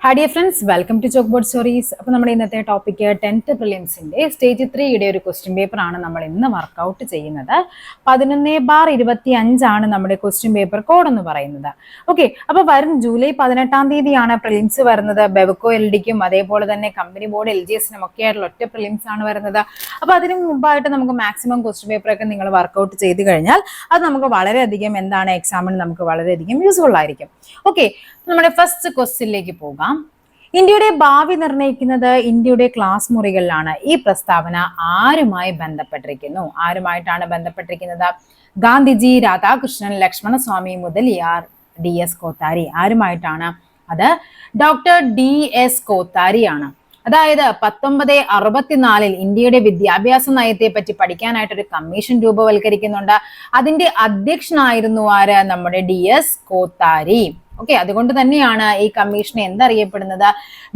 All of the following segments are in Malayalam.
Hi dear friends, welcome to Chalkboard Stories. അപ്പോൾ നമ്മുടെ ഇന്നത്തെ ടോപ്പിക് 10th പ്രിലിംസിന്റെ സ്റ്റേജ് 3യുടെ ഒരു ക്വസ്റ്റ്യൻ പേപ്പർ ആണ് നമ്മൾ ഇന്ന് വർക്ക്ഔട്ട് ചെയ്യുന്നത്. 11/25 ആണ് നമ്മുടെ ക്വസ്റ്റ്യൻ പേപ്പർ കോഡ് എന്ന് പറയുന്നത്. ഓക്കെ, അപ്പോൾ വരും ജൂലൈ 18 തീയതിയാണ് പ്രിലിംസ് വരുന്നത്. ബെവ്കോ LDക്കും അതേപോലെ തന്നെ കമ്പനി ബോർഡ് LGSനും ഒക്കെ ആയിട്ടുള്ള ഒറ്റ പ്രിലിംസ് ആണ് വരുന്നത്. അപ്പോൾ അതിന് മുമ്പായിട്ട് നമുക്ക് മാക്സിമം ക്വസ്റ്റ്യൻ പേപ്പർ ഒക്കെ നിങ്ങൾ വർക്ക്ഔട്ട് ചെയ്ത് കഴിഞ്ഞാൽ അത് നമുക്ക് വളരെയധികം എന്താണ് എക്സാമിന് നമുക്ക് വളരെയധികം യൂസ്ഫുൾ ആയിരിക്കും. ഓക്കെ, നമ്മുടെ ഫസ്റ്റ് ക്വസ്റ്റ്യനിലേക്ക് പോകാം. ഇന്ത്യയുടെ ഭാവി നിർണ്ണയിക്കുന്നത് ഇന്ത്യയുടെ ക്ലാസ് മുറികളിലാണ്. ഈ പ്രസ്താവന ആരുമായി ബന്ധപ്പെട്ടിരിക്കുന്നു? ആരുമായിട്ടാണ് ബന്ധപ്പെട്ടിരിക്കുന്നത്? ഗാന്ധിജി, രാധാകൃഷ്ണൻ, ലക്ഷ്മണസ്വാമി, മുതലിയാർ, DS കോത്താരി. ആരുമായിട്ടാണ്? അത് ഡോക്ടർ DS കോത്താരിയാണ്. അതായത് 1964 ഇന്ത്യയുടെ വിദ്യാഭ്യാസ നയത്തെ പറ്റി പഠിക്കാനായിട്ട് ഒരു കമ്മീഷൻ രൂപവൽക്കരിക്കുന്നുണ്ട്. അതിന്റെ അധ്യക്ഷനായിരുന്നു ആര്? നമ്മുടെ DS കോത്താരി. ഓക്കെ, അതുകൊണ്ട് തന്നെയാണ് ഈ കമ്മീഷനെ എന്തറിയപ്പെടുന്നത്?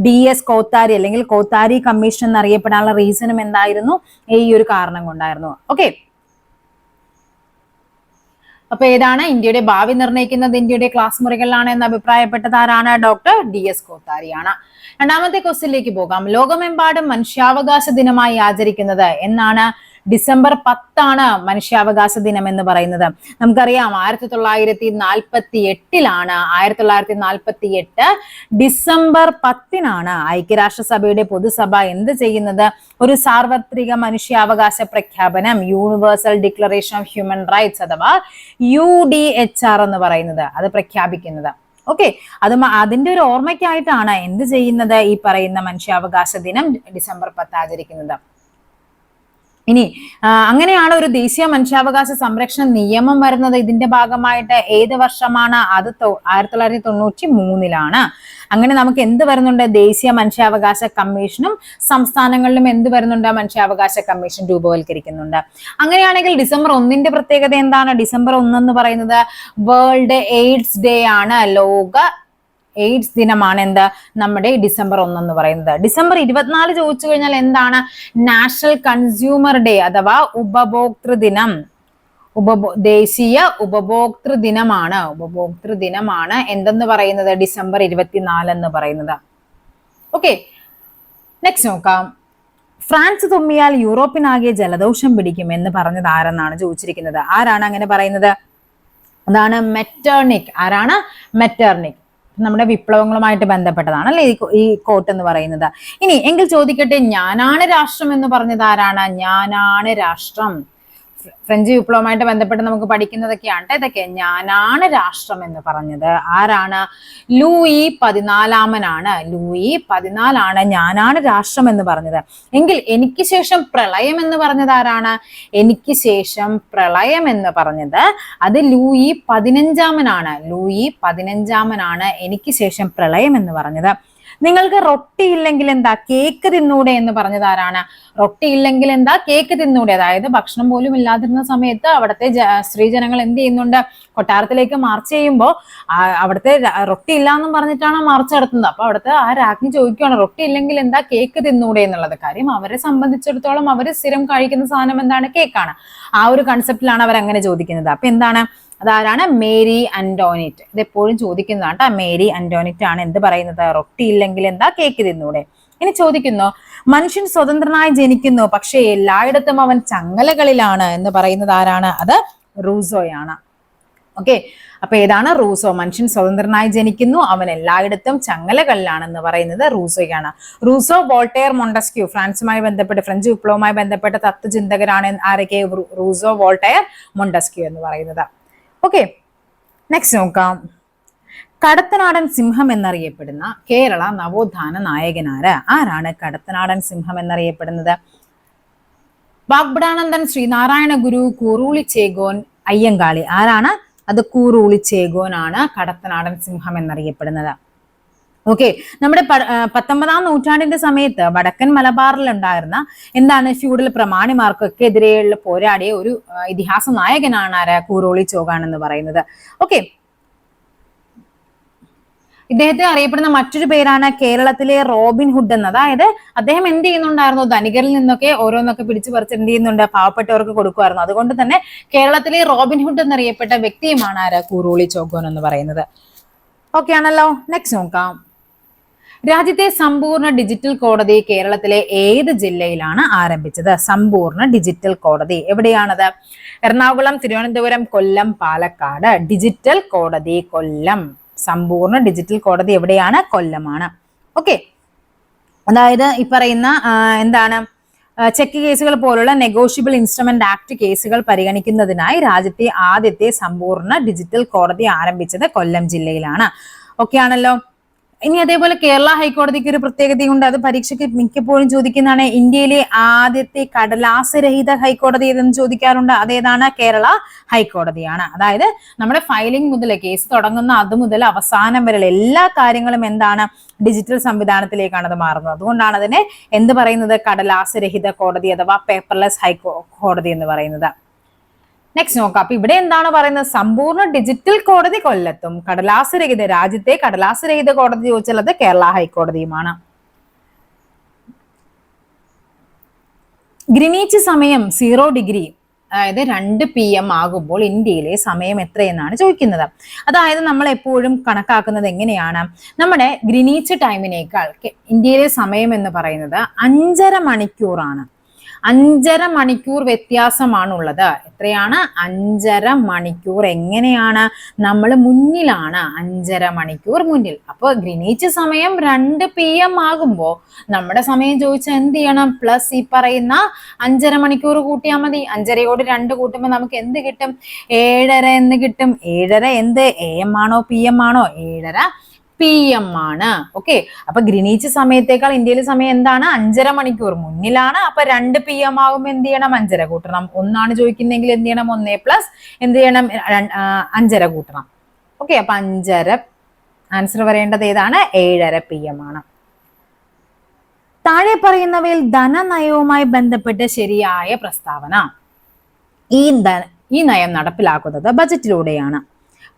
DS കോത്താരി അല്ലെങ്കിൽ കോത്താരി കമ്മീഷൻ എന്നറിയപ്പെടാനുള്ള റീസണും എന്തായിരുന്നു? ഈ ഒരു കാരണം കൊണ്ടായിരുന്നു. ഓക്കെ, അപ്പൊ ഏതാണ്? ഇന്ത്യയുടെ ഭാവി നിർണ്ണയിക്കുന്നത് ഇന്ത്യയുടെ ക്ലാസ് മുറികളിലാണ് എന്ന് അഭിപ്രായപ്പെട്ടത് ആരാണ്? Doctor DS കോത്താരിയാണ്. രണ്ടാമത്തെ ക്വസ്റ്റ്യനിലേക്ക് പോകാം. ലോകമെമ്പാടും മനുഷ്യാവകാശ ദിനമായി ആചരിക്കുന്നത് എന്നാണ്? ഡിസംബർ 10 മനുഷ്യാവകാശ ദിനം എന്ന് പറയുന്നത്. നമുക്കറിയാം 1948 ഡിസംബർ 10 ഐക്യരാഷ്ട്രസഭയുടെ പൊതുസഭ എന്ത് ചെയ്യുന്നത്? ഒരു സാർവത്രിക മനുഷ്യാവകാശ പ്രഖ്യാപനം, universal declaration of human rights അഥവാ UDHR എന്ന് പറയുന്നത്, അത് പ്രഖ്യാപിക്കുന്നത്. ഓക്കെ, അതിന്റെ ഒരു ഓർമ്മയ്ക്കായിട്ടാണ് എന്ത് ചെയ്യുന്നത്? ഈ പറയുന്ന മനുഷ്യാവകാശ ദിനം ഡിസംബർ 10 ആചരിക്കുന്നത്. ഇനി അങ്ങനെയാണ് ഒരു ദേശീയ മനുഷ്യാവകാശ സംരക്ഷണ നിയമം വരുന്നത്. ഇതിന്റെ ഭാഗമായിട്ട് ഏത് വർഷമാണ്? അത് 1993 അങ്ങനെ നമുക്ക് എന്ത് വരുന്നുണ്ട്? ദേശീയ മനുഷ്യാവകാശ കമ്മീഷനും സംസ്ഥാനങ്ങളിലും എന്ത് വരുന്നുണ്ട്? മനുഷ്യാവകാശ കമ്മീഷൻ രൂപവൽക്കരിക്കുന്നുണ്ട്. അങ്ങനെയാണെങ്കിൽ ഡിസംബർ 1 പ്രത്യേകത എന്താണ്? ഡിസംബർ 1 എന്ന് പറയുന്നത് വേൾഡ് എയ്ഡ്സ് ഡേ ആണ്. ലോക എയ്ഡ്സ് ദിനമാണ് എന്ത്? നമ്മുടെ ഡിസംബർ 1 എന്ന് പറയുന്നത്. ഡിസംബർ 24 ചോദിച്ചു കഴിഞ്ഞാൽ എന്താണ്? നാഷണൽ കൺസ്യൂമർ ഡേ അഥവാ ഉപഭോക്തൃ ദിനം. ദേശീയ ഉപഭോക്തൃ ദിനമാണ് എന്തെന്ന് പറയുന്നത്? ഡിസംബർ 24 എന്ന് പറയുന്നത്. ഓക്കെ, നെക്സ്റ്റ് നോക്കാം. ഫ്രാൻസ് തുമ്മിയാൽ യൂറോപ്പിനാകെ ജലദോഷം പിടിക്കും എന്ന് പറഞ്ഞത് ആരെന്നാണ് ചോദിച്ചിരിക്കുന്നത്. ആരാണ് അങ്ങനെ പറയുന്നത്? അതാണ് മെറ്റർണിക്. ആരാണ്? മെറ്റർണിക്. നമ്മുടെ വിപ്ലവങ്ങളുമായിട്ട് ബന്ധപ്പെട്ടതാണ് അല്ലെ ഈ കോട്ട് എന്ന് പറയുന്നത്. ഇനി എങ്കിൽ ചോദിക്കട്ടെ, ഞാനാണ് രാഷ്ട്രം എന്ന് പറഞ്ഞത് ആരാണ്? ഞാനാണ് രാഷ്ട്രം. ഫ്രഞ്ച് വിപ്ലവമായിട്ട് ബന്ധപ്പെട്ട് നമുക്ക് പഠിക്കുന്നതൊക്കെയാണ് ഇതൊക്കെ. ഞാനാണ് രാഷ്ട്രം എന്ന് പറഞ്ഞത് ആരാണ്? ലൂയി 14 ലൂയി 14 ഞാനാണ് രാഷ്ട്രം എന്ന് പറഞ്ഞത്. എങ്കിൽ എനിക്ക് ശേഷം പ്രളയം എന്ന് പറഞ്ഞത് ആരാണ്? എനിക്ക് ശേഷം പ്രളയം എന്ന് പറഞ്ഞത് അത് ലൂയി 15 ലൂയി 15 എനിക്ക് ശേഷം പ്രളയം എന്ന് പറഞ്ഞത്. നിങ്ങൾക്ക് റൊട്ടി ഇല്ലെങ്കിൽ എന്താ? കേക്ക് തിന്നൂടെ എന്ന് പറഞ്ഞത് ആരാണ്? റൊട്ടി ഇല്ലെങ്കിൽ എന്താ? കേക്ക് തിന്നൂടെ. അതായത് ഭക്ഷണം പോലും ഇല്ലാതിരുന്ന സമയത്ത് അവിടുത്തെ സ്ത്രീജനങ്ങൾ എന്ത് ചെയ്യുന്നുണ്ട്? കൊട്ടാരത്തിലേക്ക് മാർച്ച് ചെയ്യുമ്പോൾ അവിടുത്തെ റൊട്ടി ഇല്ല എന്നും പറഞ്ഞിട്ടാണ് മാർച്ച് നടത്തുന്നത്. അപ്പൊ അവിടുത്തെ ആ രാജ്ഞി ചോദിക്കുകയാണ് റൊട്ടി ഇല്ലെങ്കിൽ എന്താ? കേക്ക് തിന്നൂടെ എന്നുള്ളത്. കാര്യം അവരെ സംബന്ധിച്ചിടത്തോളം അവർ സ്ഥിരം കഴിക്കുന്ന സാധനം എന്താണ്? കേക്കാണ്. ആ ഒരു കൺസെപ്റ്റിലാണ് അവർ അങ്ങനെ ചോദിക്കുന്നത്. അപ്പൊ എന്താണ്? അതാരാണ്? മേരി അന്റോണിറ്റ്. ഇതെപ്പോഴും ചോദിക്കുന്നതാണ് കേട്ടോ. മേരി അന്റോണിറ്റ് ആണ് എന്ത് പറയുന്നത്? റൊട്ടി ഇല്ലെങ്കിൽ എന്താ? കേക്ക് തിന്നൂടെ. ഇനി ചോദിക്കുന്നു, മനുഷ്യൻ സ്വതന്ത്രനായി ജനിക്കുന്നു പക്ഷെ എല്ലായിടത്തും അവൻ ചങ്ങലകളിലാണ് എന്ന് പറയുന്നത് ആരാണ്? അത് റൂസോയാണ്. ഓക്കെ, അപ്പൊ ഏതാണ്? റൂസോ. മനുഷ്യൻ സ്വതന്ത്രനായി ജനിക്കുന്നു, അവൻ എല്ലായിടത്തും ചങ്ങലകളിലാണെന്ന് പറയുന്നത് റൂസോയാണ്. Rousseau, Voltaire, Montesquieu. ഫ്രാൻസുമായി ബന്ധപ്പെട്ട് ഫ്രഞ്ച് വിപ്ലവവുമായി ബന്ധപ്പെട്ട തത്വചിന്തകരാണ് റൂസോ, വോൾട്ടയർ, മൊണ്ടസ്ക്യൂ എന്ന് പറയുന്നത്. ഓക്കെ, നെക്സ്റ്റ് നോക്കാം. കടത്തനാടൻ സിംഹം എന്നറിയപ്പെടുന്ന കേരള നവോത്ഥാന നായകനാര്? ആരാണ് കടത്തനാടൻ സിംഹം എന്നറിയപ്പെടുന്നത്? വാഗ്ഭടാനന്ദൻ, ശ്രീനാരായണ ഗുരു, കൂറൂളി ചേകോൻ, അയ്യങ്കാളി. ആരാണ്? അത് കൂറൂളി ചേകോൻ ആണ് കടത്തനാടൻ സിംഹം എന്നറിയപ്പെടുന്നത്. ഓക്കെ, നമ്മുടെ 19-ാം നൂറ്റാണ്ടിന്റെ സമയത്ത് വടക്കൻ മലബാറിൽ ഉണ്ടായിരുന്ന എന്താണ് ഫ്യൂഡൽ പ്രമാണിമാർക്കൊക്കെ എതിരെയുള്ള പോരാടിയ ഒരു ഇതിഹാസ നായകനാണ് ആര്? കൂറോളി ചോഗാൻ എന്ന് പറയുന്നത്. ഓക്കെ, ഇദ്ദേഹത്തെ അറിയപ്പെടുന്ന മറ്റൊരു പേരാണ് കേരളത്തിലെ റോബിൻ ഹുഡ് എന്ന്. അതായത് അദ്ദേഹം എന്ത് ചെയ്യുന്നുണ്ടായിരുന്നു? ധനികരിൽ നിന്നൊക്കെ ഓരോന്നൊക്കെ പിടിച്ചു പറിച്ച് എന്ത് ചെയ്യുന്നുണ്ട്? പാവപ്പെട്ടവർക്ക് കൊടുക്കുമായിരുന്നു. അതുകൊണ്ട് തന്നെ കേരളത്തിലെ റോബിൻ ഹുഡ് എന്നറിയപ്പെട്ട വ്യക്തിയുമാണ് ആര്? കൂറോളി ചോഗോൻ എന്ന് പറയുന്നത്. ഓക്കെ ആണല്ലോ. നെക്സ്റ്റ് നോക്കാം. രാജ്യത്തെ സമ്പൂർണ്ണ ഡിജിറ്റൽ കോടതി കേരളത്തിലെ ഏത് ജില്ലയിലാണ് ആരംഭിച്ചത്? സമ്പൂർണ്ണ ഡിജിറ്റൽ കോടതി എവിടെയാണത്? എറണാകുളം, തിരുവനന്തപുരം, കൊല്ലം, പാലക്കാട്. ഡിജിറ്റൽ കോടതി കൊല്ലം. സമ്പൂർണ്ണ ഡിജിറ്റൽ കോടതി എവിടെയാണ്? കൊല്ലമാണ്. ഓക്കെ, അതായത് ഈ പറയുന്ന എന്താണ് ചെക്ക് കേസുകൾ പോലുള്ള നെഗോഷ്യബിൾ ഇൻസ്ട്രുമെന്റ് ആക്ട് കേസുകൾ പരിഗണിക്കുന്നതിനായി രാജ്യത്തെ ആദ്യത്തെ സമ്പൂർണ്ണ ഡിജിറ്റൽ കോടതി ആരംഭിച്ചത് കൊല്ലം ജില്ലയിലാണ്. ഓക്കെ ആണല്ലോ. ഇനി അതേപോലെ കേരള ഹൈക്കോടതിക്ക് ഒരു പ്രത്യേകതയുണ്ട്, അത് പരീക്ഷയ്ക്ക് മിക്കപ്പോഴും ചോദിക്കുന്നതാണ്. ഇന്ത്യയിലെ ആദ്യത്തെ കടലാസ് രഹിത ഹൈക്കോടതി ഏതെന്ന് ചോദിക്കാറുണ്ട്. അതേതാണ്? കേരള ഹൈക്കോടതിയാണ്. അതായത് നമ്മുടെ ഫയലിംഗ് മുതൽ കേസ് തുടങ്ങുന്ന അത് മുതൽ അവസാനം വരെയുള്ള എല്ലാ കാര്യങ്ങളും എന്താണ്? ഡിജിറ്റൽ സംവിധാനത്തിലേക്കാണ് അത് മാറുന്നത്. അതുകൊണ്ടാണ് അതിനെ എന്ത് പറയുന്നത്? കടലാസ് രഹിത കോടതി അഥവാ പേപ്പർലെസ് ഹൈക്കോടതി എന്ന് പറയുന്നത്. നെക്സ്റ്റ് നോക്കാം. അപ്പൊ ഇവിടെ എന്താണ് പറയുന്നത്? സമ്പൂർണ്ണ ഡിജിറ്റൽ കോടതി കൊല്ലത്തും കടലാസ് രഹിത രാജ്യത്തെ കടലാസ് രഹിത കോടതി ചോദിച്ചാൽ അത് കേരള ഹൈക്കോടതിയുമാണ്. ഗ്രീനിച്ച് സമയം 0 ഡിഗ്രി അതായത് 2 PM ആകുമ്പോൾ ഇന്ത്യയിലെ സമയം എത്രയെന്നാണ് ചോദിക്കുന്നത്. അതായത് നമ്മൾ എപ്പോഴും കണക്കാക്കുന്നത് എങ്ങനെയാണ്? നമ്മുടെ ഗ്രീനിച്ച് ടൈമിനേക്കാൾ ഇന്ത്യയിലെ സമയം എന്ന് പറയുന്നത് 5.5 മണിക്കൂറാണ്. 5.5 മണിക്കൂർ വ്യത്യാസമാണുള്ളത്. എത്രയാണ്? 5.5 മണിക്കൂർ. എങ്ങനെയാണ്? നമ്മൾ മുന്നിലാണ്, 5.5 മണിക്കൂർ മുന്നിൽ. അപ്പോൾ ഗ്രീനിച്ച് സമയം 2 PM ആകുമ്പോൾ നമ്മുടെ സമയം ചോദിച്ചാൽ എന്ത് ചെയ്യണം? പ്ലസ് ഈ പറയുന്ന 5.5 മണിക്കൂർ കൂട്ടിയാൽ മതി. 5.5യോട് 2 കൂട്ടുമ്പോൾ നമുക്ക് എന്ത് കിട്ടും? 7.5 എന്ന് കിട്ടും. 7.5 എന്ത് AM ആണോ PM ആണോ? 7.5 PM ആണ്. ഓക്കെ, അപ്പൊ ഗ്രീനിച്ച് സമയത്തേക്കാൾ ഇന്ത്യയിലെ സമയം എന്താണ്? 5.5 മണിക്കൂർ മുന്നിലാണ്. അപ്പൊ 2 PM ആകുമ്പോൾ എന്ത് ചെയ്യണം? 5.5 കൂട്ടണം. 1 ചോദിക്കുന്നെങ്കിൽ എന്ത് ചെയ്യണം? 1 പ്ലസ് എന്ത് ചെയ്യണം? 5.5 കൂട്ടണം. ഓക്കെ, അപ്പൊ 5.5 ആൻസർ വരേണ്ടത് ഏതാണ്? 7.5 PM ആണ്. താഴെ പറയുന്നവയിൽ ധനനയവുമായി ബന്ധപ്പെട്ട് ശരിയായ പ്രസ്താവന. ഈ നയം നടപ്പിലാക്കുന്നത് ബജറ്റിലൂടെയാണ്.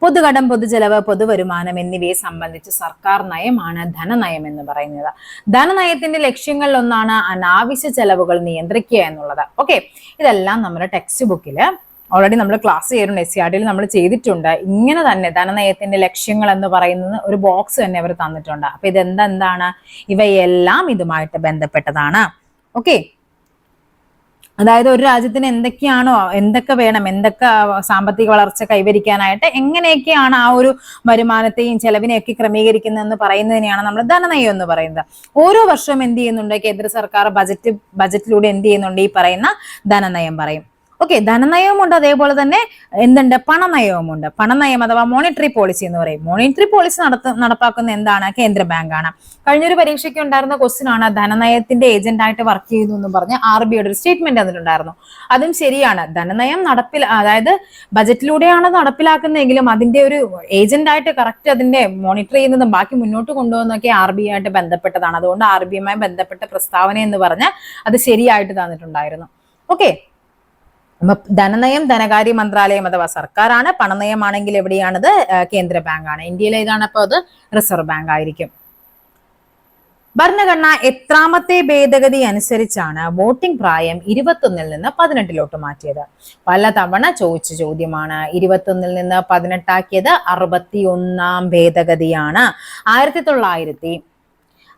പൊതുകടം, പൊതുചെലവ്, പൊതുവരുമാനം എന്നിവയെ സംബന്ധിച്ച് സർക്കാർ നയമാണ് ധനനയം എന്ന് പറയുന്നത്. ധനനയത്തിന്റെ ലക്ഷ്യങ്ങളിൽ ഒന്നാണ് അനാവശ്യ ചെലവുകൾ നിയന്ത്രിക്കുക എന്നുള്ളത്. ഓക്കെ, ഇതെല്ലാം നമ്മുടെ ടെക്സ്റ്റ് ബുക്കില് ഓൾറെഡി നമ്മൾ ക്ലാസ് ചെയ്യാറുണ്ട്. SCRT നമ്മൾ ചെയ്തിട്ടുണ്ട്. ഇങ്ങനെ തന്നെ ധനനയത്തിന്റെ ലക്ഷ്യങ്ങൾ എന്ന് പറയുന്നത് ഒരു ബോക്സ് തന്നെ അവർ തന്നിട്ടുണ്ട്. അപ്പൊ ഇതെന്താണ്? ഇവയെല്ലാം ഇതുമായിട്ട് ബന്ധപ്പെട്ടതാണ്. ഓക്കെ, അതായത് ഒരു രാജ്യത്തിന് എന്തൊക്കെ വേണം, എന്തൊക്കെ സാമ്പത്തിക വളർച്ച കൈവരിക്കാനായിട്ട് എങ്ങനെയൊക്കെയാണ് ആ ഒരു വരുമാനത്തെയും ചെലവിനെയൊക്കെ ക്രമീകരിക്കുന്നതെന്ന് പറയുന്നതിനെയാണ് നമ്മൾ ധനനയം എന്ന് പറയുന്നത്. ഓരോ വർഷവും എന്ത് ചെയ്യുന്നുണ്ട്? കേന്ദ്ര സർക്കാർ ബജറ്റിലൂടെ എന്ത് ചെയ്യുന്നുണ്ട്? ഈ പറയുന്ന ധനനയം പറയും. ഓക്കെ, ധനനയവുമുണ്ട്, അതേപോലെ തന്നെ എന്തുണ്ട്? പണനയവുമുണ്ട്. പണനയം അഥവാ മോണിറ്ററി പോളിസി എന്ന് പറയും. മോണിറ്ററി പോളിസി നടപ്പാക്കുന്ന എന്താണ്? കേന്ദ്ര ബാങ്കാണ്. കഴിഞ്ഞൊരു പരീക്ഷയ്ക്ക് ഉണ്ടായിരുന്ന ക്വസ്റ്റ്യൻ ആണ്, ധനനയത്തിന്റെ ഏജന്റ് ആയിട്ട് വർക്ക് ചെയ്യുന്നു എന്ന് പറഞ്ഞ് RBIയുടെ ഒരു സ്റ്റേറ്റ്മെന്റ് തന്നിട്ടുണ്ടായിരുന്നു. അതും ശരിയാണ്. ധനനയം അതായത് ബജറ്റിലൂടെയാണ് നടപ്പിലാക്കുന്നതെങ്കിലും അതിന്റെ ഒരു ഏജന്റ് ആയിട്ട് കറക്റ്റ് അതിന്റെ മോണിറ്റർ ചെയ്യുന്നതും ബാക്കി മുന്നോട്ട് കൊണ്ടുപോകുന്നതൊക്കെ RBI ആയിട്ട് ബന്ധപ്പെട്ടതാണ്. അതുകൊണ്ട് RBIയുമായി ബന്ധപ്പെട്ട പ്രസ്താവന എന്ന് പറഞ്ഞ് അത് ശരിയായിട്ട് തന്നിട്ടുണ്ടായിരുന്നു. ഓക്കെ, ധനനയം ധനകാര്യ മന്ത്രാലയം അഥവാ സർക്കാരാണ്. പണനയമാണെങ്കിൽ എവിടെയാണത്? കേന്ദ്ര ബാങ്കാണ്. ഇന്ത്യയിൽ ഏതാണ്? അപ്പോൾ അത് റിസർവ് ബാങ്ക് ആയിരിക്കും. ഭരണഘടന എത്രാമത്തെ ഭേദഗതി അനുസരിച്ചാണ് വോട്ടിംഗ് പ്രായം 21 നിന്ന് 18 മാറ്റിയത്? പലതവണ ചോദിച്ച ചോദ്യമാണ്. 21 നിന്ന് 18 ആക്കിയത് 61ാം ഭേദഗതിയാണ്.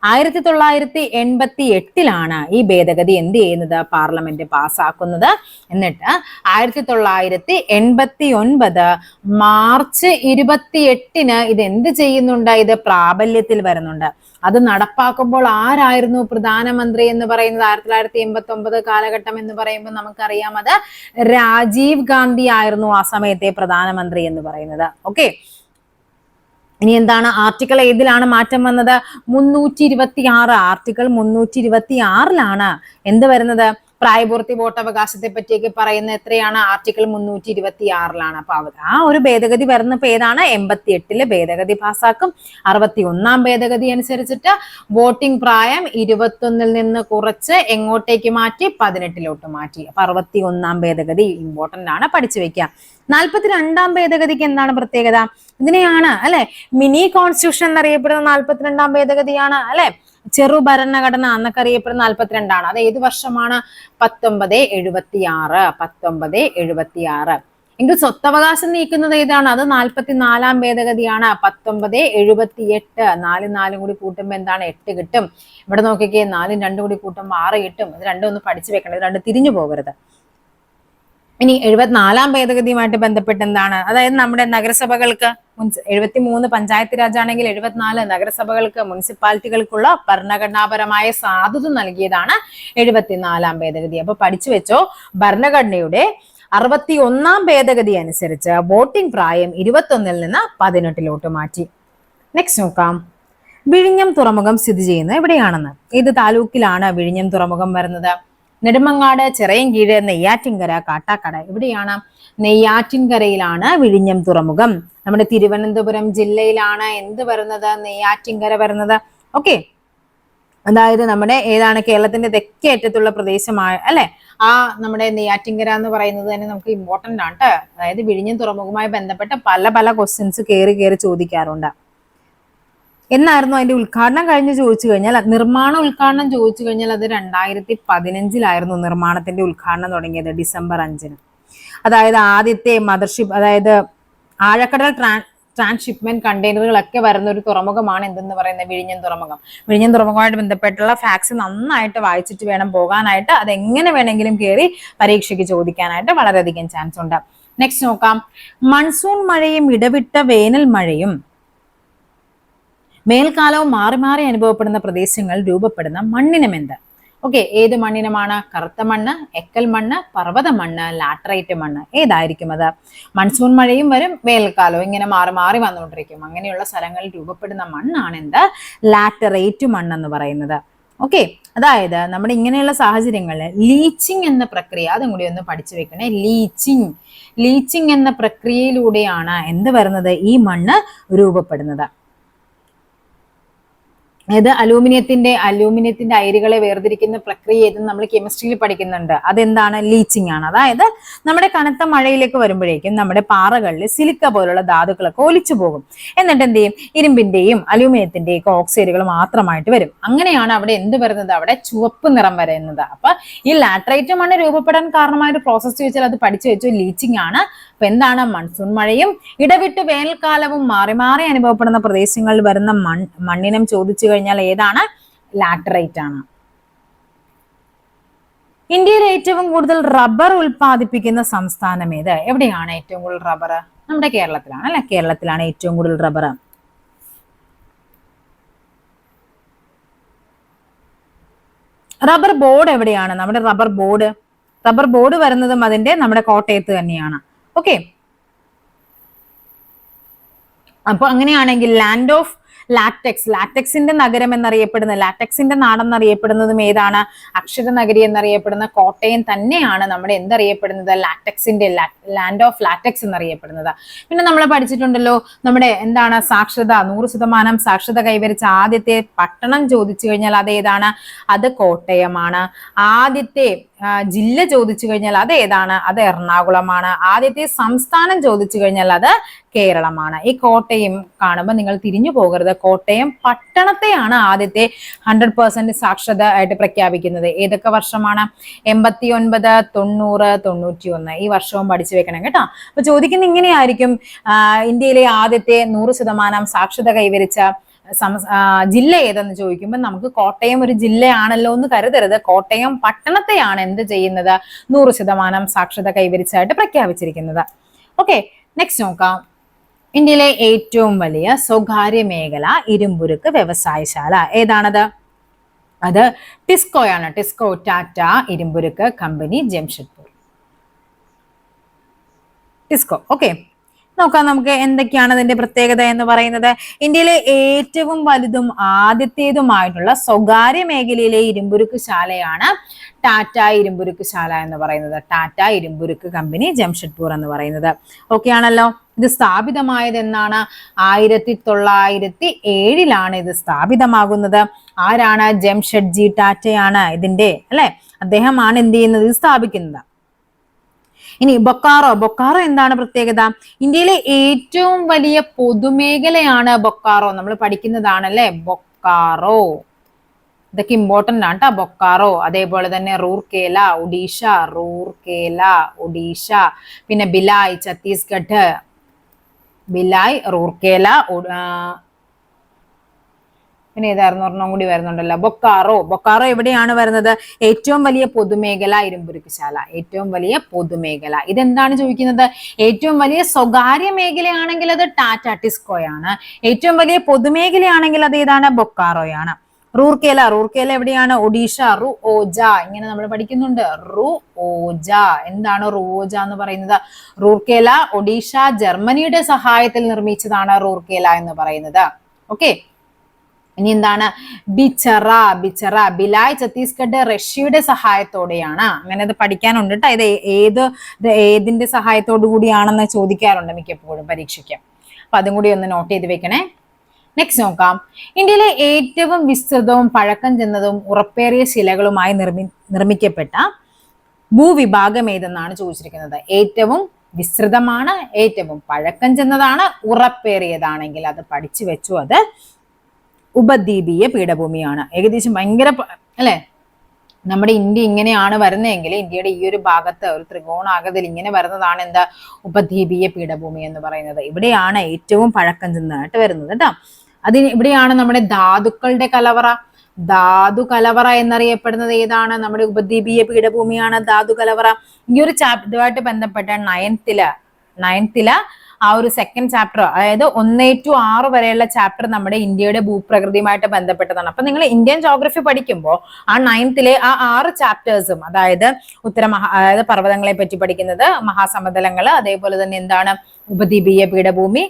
1988 ഈ ഭേദഗതി എന്ത് ചെയ്യുന്നത്? പാർലമെന്റ് പാസ്സാക്കുന്നത്. എന്നിട്ട് 1989 മാർച്ച് 28 ഇത് എന്ത് ചെയ്യുന്നുണ്ട്? ഇത് പ്രാബല്യത്തിൽ വരുന്നുണ്ട്. അത് നടപ്പാക്കുമ്പോൾ ആരായിരുന്നു പ്രധാനമന്ത്രി എന്ന് പറയുന്നത്? 1989 കാലഘട്ടം എന്ന് പറയുമ്പോൾ നമുക്കറിയാം അത് രാജീവ് ഗാന്ധി ആയിരുന്നു ആ സമയത്തെ പ്രധാനമന്ത്രി എന്ന് പറയുന്നത്. ഓക്കെ, ഇനി എന്താണ്? ആർട്ടിക്കിൾ ഏതിലാണ് മാറ്റം വന്നത്? 326. ആർട്ടിക്കിൾ 326 എന്ത് വരുന്നത്? പ്രായപൂർത്തി വോട്ടവകാശത്തെ പറ്റിയൊക്കെ പറയുന്ന എത്രയാണ്? ആർട്ടിക്കിൾ 326 അപ്പൊ ആ ഒരു ഭേദഗതി വരുന്നപ്പോ ഏതാണ്? 88 ഭേദഗതി പാസ്സാക്കും. 61ാം ഭേദഗതി അനുസരിച്ചിട്ട് വോട്ടിംഗ് പ്രായം 21 നിന്ന് കുറച്ച് എങ്ങോട്ടേക്ക് മാറ്റി? 18 മാറ്റി. അപ്പൊ 61ാം ഭേദഗതി ഇമ്പോർട്ടന്റ് ആണ്, പഠിച്ചു വെക്കുക. 42ാം ഭേദഗതിക്ക് എന്താണ് പ്രത്യേകത? ഇതിനെയാണ് അല്ലെ മിനി കോൺസ്റ്റിറ്റ്യൂഷൻ എന്നറിയപ്പെടുന്ന 42ാം ഭേദഗതിയാണ് അല്ലെ. ചെറു ഭരണഘടന എന്നൊക്കെ അറിയപ്പെടുന്ന 42 അത് ഏത് വർഷമാണ്? 1976. എങ്കിൽ സ്വത്തവകാശം നീക്കുന്നത് ഏതാണ്? അത് 44-ാം ഭേദഗതിയാണ്. 1978. 4 4 കൂടി കൂട്ടുമ്പോൾ എന്താണ്? 8 കിട്ടും. ഇവിടെ നോക്കിക്കേ, 4 2 കൂടി കൂട്ടുമ്പോൾ 6 കിട്ടും. ഇത് രണ്ടും ഒന്ന് പഠിച്ചു വെക്കണം, ഇത് രണ്ടും തിരിഞ്ഞു പോകരുത്. ഇനി 74-ാം ഭേദഗതിയുമായിട്ട് ബന്ധപ്പെട്ട് എന്താണ്? അതായത് നമ്മുടെ നഗരസഭകൾക്ക് 73 പഞ്ചായത്ത് രാജ് ആണെങ്കിൽ 74 നഗരസഭകൾക്ക്, മുനിസിപ്പാലിറ്റികൾക്കുള്ള ഭരണഘടനാപരമായ സാധുത നൽകിയതാണ് 74-ാം ഭേദഗതി. അപ്പൊ പഠിച്ചു വെച്ചോ, ഭരണഘടനയുടെ 61-ാം ഭേദഗതി അനുസരിച്ച് വോട്ടിംഗ് പ്രായം 21-ൽ നിന്ന് 18-ലോട്ട് മാറ്റി. നെക്സ്റ്റ് നോക്കാം, വിഴിഞ്ഞം തുറമുഖം സ്ഥിതി ചെയ്യുന്നത് എവിടെയാണെന്ന്. ഏത് താലൂക്കിലാണ് വിഴിഞ്ഞം തുറമുഖം വരുന്നത്? നെടുമങ്ങാട്, ചിറയൻകീഴ്, നെയ്യാറ്റിൻകര, കാട്ടാക്കട. എവിടെയാണ്? നെയ്യാറ്റിൻകരയിലാണ് വിഴിഞ്ഞം തുറമുഖം. നമ്മുടെ തിരുവനന്തപുരം ജില്ലയിലാണ് എന്ത് വരുന്നത്? നെയ്യാറ്റിൻകര വരുന്നത്. ഓക്കെ, അതായത് നമ്മുടെ ഏതാണ്? കേരളത്തിന്റെ തെക്കേ അറ്റത്തുള്ള പ്രദേശമായ അല്ലെ, ആ നമ്മുടെ നെയ്യാറ്റിൻകര എന്ന് പറയുന്നത് തന്നെ നമുക്ക് ഇമ്പോർട്ടന്റ് ആണ് കേട്ടോ. അതായത് വിഴിഞ്ഞം തുറമുഖവുമായി ബന്ധപ്പെട്ട പല പല ക്വസ്റ്റ്യൻസ് കയറി ചോദിക്കാറുണ്ട്. എന്നായിരുന്നു അതിന്റെ ഉദ്ഘാടനം കഴിഞ്ഞ് ചോദിച്ചു കഴിഞ്ഞാൽ, നിർമ്മാണ ഉദ്ഘാടനം ചോദിച്ചു കഴിഞ്ഞാൽ അത് 2015-ലായിരുന്നു നിർമ്മാണത്തിന്റെ ഉദ്ഘാടനം തുടങ്ങിയത്, ഡിസംബർ 5-ന്. അതായത് ആദ്യത്തെ മദർഷിപ്പ്, അതായത് ആഴക്കടൽ ട്രാൻസ്ഷിപ്മെന്റ് കണ്ടെയ്നറുകളൊക്കെ വരുന്ന ഒരു തുറമുഖമാണ് എന്തെന്ന് പറയുന്നത്? വിഴിഞ്ഞം തുറമുഖം. വിഴിഞ്ഞം തുറമുഖമായിട്ട് ബന്ധപ്പെട്ടുള്ള ഫാക്ട്സ് നന്നായിട്ട് വായിച്ചിട്ട് വേണം പോകാനായിട്ട്. അത് എങ്ങനെ വേണമെങ്കിലും കയറി പരീക്ഷയ്ക്ക് ചോദിക്കാനായിട്ട് വളരെയധികം ചാൻസ് ഉണ്ട്. നെക്സ്റ്റ് നോക്കാം, മൺസൂൺ മഴയും ഇടവിട്ട വേനൽ മഴയും വേനൽക്കാലവും മാറി മാറി അനുഭവപ്പെടുന്ന പ്രദേശങ്ങൾ രൂപപ്പെടുന്ന മണ്ണിനം എന്ത്? ഓക്കെ, ഏത് മണ്ണിനമാണ്? കറുത്ത മണ്ണ്, എക്കൽ മണ്ണ്, പർവ്വത മണ്ണ്, ലാറ്ററൈറ്റ് മണ്ണ്. ഏതായിരിക്കും അത്? മൺസൂൺ മഴയും വരും, വേനൽക്കാലവും ഇങ്ങനെ മാറി മാറി വന്നുകൊണ്ടിരിക്കും. അങ്ങനെയുള്ള സ്ഥലങ്ങളിൽ രൂപപ്പെടുന്ന മണ്ണാണ് എന്ത്? ലാറ്ററൈറ്റ് മണ്ണെന്ന് പറയുന്നത്. ഓക്കെ, അതായത് നമ്മുടെ ഇങ്ങനെയുള്ള സാഹചര്യങ്ങളിൽ ലീച്ചിങ് എന്ന പ്രക്രിയ, അതും കൂടി ഒന്ന് പഠിച്ചു വെക്കണേ. ലീച്ചിങ് എന്ന പ്രക്രിയയിലൂടെയാണ് എന്ത് വരുന്നത്? ഈ മണ്ണ് രൂപപ്പെടുന്നത്. അതായത് അലൂമിനിയത്തിന്റെ അയിരുകളെ വേർതിരിക്കുന്ന പ്രക്രിയ ഇത് നമ്മൾ കെമിസ്ട്രിയിൽ പഠിക്കുന്നുണ്ട്. അതെന്താണ്? ലീച്ചിങ് ആണ്. അതായത് നമ്മുടെ കനത്ത മഴയിലേക്ക് വരുമ്പോഴേക്കും നമ്മുടെ പാറകളിൽ സിലിക്ക പോലുള്ള ധാതുക്കളൊക്കെ ഒലിച്ചു പോകും. എന്നിട്ട് എന്ത് ചെയ്യും? ഇരുമ്പിന്റെയും അലൂമിനിയത്തിന്റെയും ഒക്കെ ഓക്സൈഡുകൾ മാത്രമായിട്ട് വരും. അങ്ങനെയാണ് അവിടെ എന്ത് വരുന്നത്? അവിടെ ചുവപ്പ് നിറം വരുന്നത്. അപ്പൊ ഈ ലാറ്ററൈറ്റ് മണ്ണ് രൂപപ്പെടാൻ കാരണമായ ഒരു പ്രോസസ് ചോദിച്ചാൽ അത് പഠിച്ചു വെച്ചു, ലീച്ചിങ് ആണ്. അപ്പൊ എന്താണ്? മൺസൂൺ മഴയും ഇടവിട്ട് വേനൽക്കാലവും മാറി മാറി അനുഭവപ്പെടുന്ന പ്രദേശങ്ങളിൽ വരുന്ന മണ്ണിനം ചോദിച്ചു കഴിഞ്ഞാൽ ഏതാണ്? ലാറ്ററൈറ്റ് ആണ്. ഇന്ത്യയിൽ ഏറ്റവും കൂടുതൽ റബ്ബർ ഉൽപ്പാദിപ്പിക്കുന്ന സംസ്ഥാനം ഏത്? എവിടെയാണ് ഏറ്റവും കൂടുതൽ റബ്ബർ? നമ്മുടെ കേരളത്തിലാണ് അല്ലെ, കേരളത്തിലാണ് ഏറ്റവും കൂടുതൽ റബ്ബർ. റബ്ബർ ബോർഡ് എവിടെയാണ്? നമ്മുടെ റബ്ബർ ബോർഡ് വരുന്നതും അതിന്റെ നമ്മുടെ കോട്ടയത്ത് തന്നെയാണ്. ഓക്കെ, അപ്പൊ അങ്ങനെയാണെങ്കിൽ ലാൻഡ് ഓഫ് ലാറ്റക്സിന്റെ നഗരം എന്നറിയപ്പെടുന്ന, ലാറ്റക്സിന്റെ നാടെന്നറിയപ്പെടുന്നതും ഏതാണ്? അക്ഷരനഗരി എന്നറിയപ്പെടുന്ന കോട്ടയം തന്നെയാണ് നമ്മുടെ എന്തറിയപ്പെടുന്നത്? ലാൻഡ് ഓഫ് ലാറ്റക്സ് എന്നറിയപ്പെടുന്നത്. പിന്നെ നമ്മൾ പഠിച്ചിട്ടുണ്ടല്ലോ, നമ്മുടെ എന്താണ്? സാക്ഷരത 100% സാക്ഷരത കൈവരിച്ച ആദ്യത്തെ പട്ടണം ചോദിച്ചു കഴിഞ്ഞാൽ അത് ഏതാണ്? അത് കോട്ടയമാണ്. ആദ്യത്തെ ജില്ല ചോദിച്ചു കഴിഞ്ഞാൽ അത് ഏതാണ്? അത് എറണാകുളമാണ്. ആദ്യത്തെ സംസ്ഥാനം ചോദിച്ചു കഴിഞ്ഞാൽ അത് കേരളമാണ്. ഈ കോട്ടയം കാണുമ്പോൾ നിങ്ങൾ തിരിഞ്ഞു പോകരുത്. കോട്ടയം പട്ടണത്തെയാണ് ആദ്യത്തെ 100% സാക്ഷരത ആയിട്ട് പ്രഖ്യാപിക്കുന്നത്. ഏതൊക്കെ വർഷമാണ്? 89, 90, 91. ഈ വർഷവും പഠിച്ചു വെക്കണം കേട്ടോ. അപ്പൊ ചോദിക്കുന്ന ഇങ്ങനെയായിരിക്കും, ഇന്ത്യയിലെ ആദ്യത്തെ 100% സാക്ഷരത കൈവരിച്ച ജില്ല ഏതെന്ന് ചോദിക്കുമ്പോൾ നമുക്ക് കോട്ടയം ഒരു ജില്ലയാണല്ലോ എന്ന് കരുതരുത്. കോട്ടയം പട്ടണത്തെയാണ് എന്ത് ചെയ്യുന്നത്? 100% സാക്ഷരത കൈവരിച്ചായിട്ട് പ്രഖ്യാപിച്ചിരിക്കുന്നത്. ഓക്കെ, നെക്സ്റ്റ് നോക്കാം. ഇന്ത്യയിലെ ഏറ്റവും വലിയ സ്വകാര്യ മേഖല ഇരുമ്പുരുക്ക് വ്യവസായശാല ഏതാണത്? അത് ടിസ്കോയാണ്. ടിസ്കോ, ടാറ്റ ഇരുമ്പുരുക്ക് കമ്പനി, ജംഷഡ്പൂർ. ടിസ്കോ. ഓക്കെ, നോക്കാം നമുക്ക് എന്തൊക്കെയാണ് അതിന്റെ പ്രത്യേകത എന്ന് പറയുന്നത്. ഇന്ത്യയിലെ ഏറ്റവും വലുതും ആദ്യത്തേതുമായിട്ടുള്ള സ്വകാര്യ മേഖലയിലെ ഇരുമ്പുരുക്ക് ശാലയാണ് ടാറ്റ ഇരുമ്പുരുക്ക് ശാല എന്ന് പറയുന്നത്. ടാറ്റ ഇരുമ്പുരുക്ക് കമ്പനി, ജംഷഡ്പൂർ എന്ന് പറയുന്നത്. ഓക്കെ ആണല്ലോ. ഇത് സ്ഥാപിതമായത് എന്നാണ്? 1907 ഇത് സ്ഥാപിതമാകുന്നത്. ആരാണ്? ജംഷഡ്ജി ടാറ്റയാണ് ഇതിന്റെ അല്ലെ, അദ്ദേഹമാണ് എന്ത് ചെയ്യുന്നത്? ഇത് സ്ഥാപിക്കുന്നത്. ഇനി ബൊക്കാറോ എന്താണ് പ്രത്യേകത? ഇന്ത്യയിലെ ഏറ്റവും വലിയ പൊതുമേഖലയാണ് ബൊക്കാറോ. നമ്മൾ പഠിക്കുന്നതാണല്ലേ ബൊക്കാറോ. ഇതൊക്കെ ഇമ്പോർട്ടന്റ് ആണ് കേട്ടോ. ബൊക്കാറോ, അതേപോലെ തന്നെ റൂർക്കേല ഒഡീഷ, റൂർക്കേല ഒഡീഷ, പിന്നെ ബിലായ് ഛത്തീസ്ഗഡ്, ബിലായ് റൂർക്കേല, പിന്നെ ഏതായിരുന്നു ഒരെണ്ണം കൂടി വരുന്നുണ്ടല്ലോ, ബൊക്കാറോ. ബൊക്കാറോ എവിടെയാണ് വരുന്നത്? ഏറ്റവും വലിയ പൊതുമേഖല ഇരുമ്പുരുക്കുശാല, ഏറ്റവും വലിയ പൊതുമേഖല. ഇതെന്താണ് ചോദിക്കുന്നത്? ഏറ്റവും വലിയ സ്വകാര്യ മേഖലയാണെങ്കിൽ അത് ടാറ്റ ടിസ്കോയാണ്, ഏറ്റവും വലിയ പൊതുമേഖലയാണെങ്കിൽ അത് ഏതാണ്? ബൊക്കാറോയാണ്. റൂർക്കേല, റൂർക്കേല എവിടെയാണ്? ഒഡീഷ, റു ഓജ. ഇങ്ങനെ നമ്മൾ പഠിക്കുന്നുണ്ട്, റു ഓജ. എന്താണ് റു ഓജ എന്ന് പറയുന്നത്? റൂർക്കേല ഒഡീഷ ജർമ്മനിയുടെ സഹായത്തിൽ നിർമ്മിച്ചതാണ് റൂർക്കേല എന്ന് പറയുന്നത്. ഓക്കെ, ഇനി എന്താണ്? ബിച്ചറ, ബിച്ചറ ബിലായ് ഛത്തീസ്ഗഡ് റഷ്യയുടെ സഹായത്തോടെയാണ്. അങ്ങനെ അത് പഠിക്കാനുണ്ട് കേട്ടോ. ഇത് ഏതിന്റെ സഹായത്തോടു കൂടിയാണെന്ന് ചോദിക്കാറുണ്ട് മിക്കപ്പോഴും പരീക്ഷയ്ക്ക്. അപ്പൊ അതും കൂടി ഒന്ന് നോട്ട് ചെയ്ത് വെക്കണേ. നെക്സ്റ്റ് നോക്കാം. ഇന്ത്യയിലെ ഏറ്റവും വിസ്തൃതവും പഴക്കം ചെന്നതും ഉറപ്പേറിയ ശിലകളുമായി നിർമ്മിക്കപ്പെട്ട ഭൂവിഭാഗം ഏതെന്നാണ് ചോദിച്ചിരിക്കുന്നത്. ഏറ്റവും വിസ്തൃതമാണ്, ഏറ്റവും പഴക്കം ചെന്നതാണ്, ഉറപ്പേറിയതാണെങ്കിൽ അത് പഠിച്ചു വെച്ചു. അത് ഉപദ്വീപീയ പീഠഭൂമിയാണ്. ഏകദേശം ഭയങ്കര അല്ലെ, നമ്മുടെ ഇന്ത്യ ഇങ്ങനെയാണ് വരുന്നതെങ്കിൽ ഇന്ത്യയുടെ ഈ ഒരു ഭാഗത്ത് ഒരു ത്രികോണാകൃതിയിൽ ഇങ്ങനെ വരുന്നതാണ് എന്താ? ഉപദ്വീപീയ പീഠഭൂമി എന്ന് പറയുന്നത്. ഇവിടെയാണ് ഏറ്റവും പഴക്കം ചെന്നതായിട്ട് വരുന്നത് കേട്ടോ. ഇവിടെയാണ് നമ്മുടെ ധാതുക്കളുടെ കലവറ. ധാതു കലവറ എന്നറിയപ്പെടുന്നത് ഏതാണ്? നമ്മുടെ ഉപദ്വീപീയ പീഠഭൂമിയാണ് ധാതു കലവറ. ഈ ഒരു ഇതുമായിട്ട് ബന്ധപ്പെട്ട നയൻത്തില ആ ഒരു സെക്കൻഡ് ചാപ്റ്റർ, അതായത് 1 to 6 വരെയുള്ള ചാപ്റ്റർ നമ്മുടെ ഇന്ത്യയുടെ ഭൂപ്രകൃതിയുമായിട്ട് ബന്ധപ്പെട്ടതാണ്. അപ്പൊ നിങ്ങൾ ഇന്ത്യൻ ജോഗ്രഫി പഠിക്കുമ്പോൾ ആ 9th ആ 6 ചാപ്റ്റേഴ്സും, അതായത് അതായത് പർവ്വതങ്ങളെ പറ്റി പഠിക്കുന്നത്, മഹാസമതലങ്ങള്, അതേപോലെ തന്നെ എന്താണ് ഉപദ്വീപീയ പീഠഭൂമി,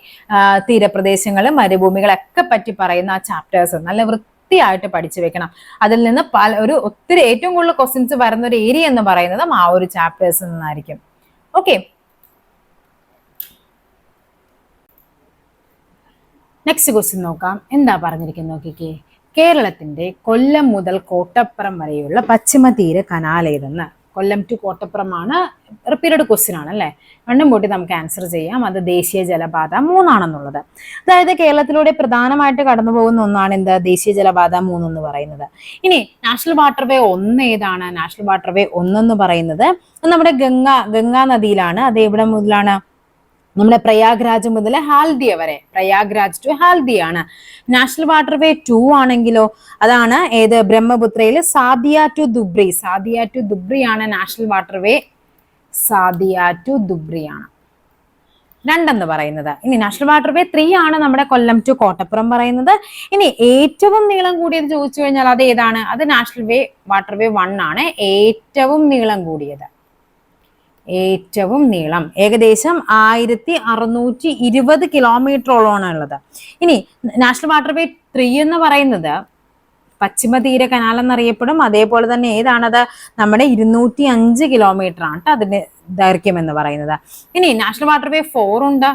തീരപ്രദേശങ്ങള്, മരുഭൂമികളൊക്കെ പറ്റി പറയുന്ന ആ ചാപ്റ്റേഴ്സ് നല്ല വൃത്തിയായിട്ട് പഠിച്ചു വെക്കണം. അതിൽ നിന്ന് ഒത്തിരി ഏറ്റവും കൂടുതൽ ക്വസ്റ്റ്യൻസ് വരുന്ന ഒരു ഏരിയ എന്ന് പറയുന്നത് ആ ഒരു ചാപ്റ്റേഴ്സ് നിന്നായിരിക്കും. ഓക്കെ, നെക്സ്റ്റ് ക്വസ്റ്റ്യൻ നോക്കാം. എന്താ പറഞ്ഞിരിക്കുന്നത് നോക്കിക്കേ. കേരളത്തിന്റെ കൊല്ലം മുതൽ കോട്ടപ്പുറം വരെയുള്ള പശ്ചിമ തീര കനാൽ ഏതെന്ന്. കൊല്ലം ടു കോട്ടപ്പുറമാണ്. റിപ്പീറ്റഡ് ക്വസ്റ്റ്യൻ ആണ് അല്ലെ. രണ്ടും കൂട്ടി നമുക്ക് ആൻസർ ചെയ്യാം. അത് ദേശീയ ജലപാത 3 ആണെന്നുള്ളത്. അതായത് കേരളത്തിലൂടെ പ്രധാനമായിട്ട് കടന്നു പോകുന്ന ഒന്നാണ് എന്താ? ദേശീയ ജലപാത 3 എന്ന് പറയുന്നത്. ഇനി നാഷണൽ വാട്ടർവേ 1 ഏതാണ്? നാഷണൽ വാട്ടർവേ 1 എന്ന് പറയുന്നത് നമ്മുടെ ഗംഗാ നദിയിലാണ്. അത് എവിടെ മുതലാണ്? നമ്മുടെ പ്രയാഗ്രാജ് മുതൽ ഹാൽദിയ വരെ, പ്രയാഗ്രാജ് ടു ഹാൽദിയാണ്. നാഷണൽ വാട്ടർവേ 2 ആണെങ്കിലോ അതാണ് ഏത്? ബ്രഹ്മപുത്രയില് സാദിയ ടു ദുബ്രി. സാദിയ ടു ദുബ്രി ആണ് national waterway. Sadiya to Dhubri ആണ് 2 എന്ന് പറയുന്നത്. ഇനി നാഷണൽ വാട്ടർവേ 3 ആണ് നമ്മുടെ കൊല്ലം ടു കോട്ടപ്പുറം പറയുന്നത്. ഇനി ഏറ്റവും നീളം കൂടിയത് ചോദിച്ചു കഴിഞ്ഞാൽ അത് ഏതാണ്? അത് നാഷണൽ വാട്ടർവേ 1 ആണ്. ഏറ്റവും നീളം കൂടിയത്, ഏറ്റവും നീളം ഏകദേശം 1620 കിലോമീറ്ററോളമാണ് ഉള്ളത്. ഇനി നാഷണൽ വാട്ടർവേ 3 എന്ന് പറയുന്നത് പശ്ചിമ തീര കനാൽ എന്നറിയപ്പെടും. അതേപോലെ തന്നെ ഏതാണത്? നമ്മുടെ 205 കിലോമീറ്റർ ആണ് അതിന്റെ ദൈർഘ്യം എന്ന് പറയുന്നത്. ഇനി നാഷണൽ വാട്ടർവേ 4 ഉണ്ട്.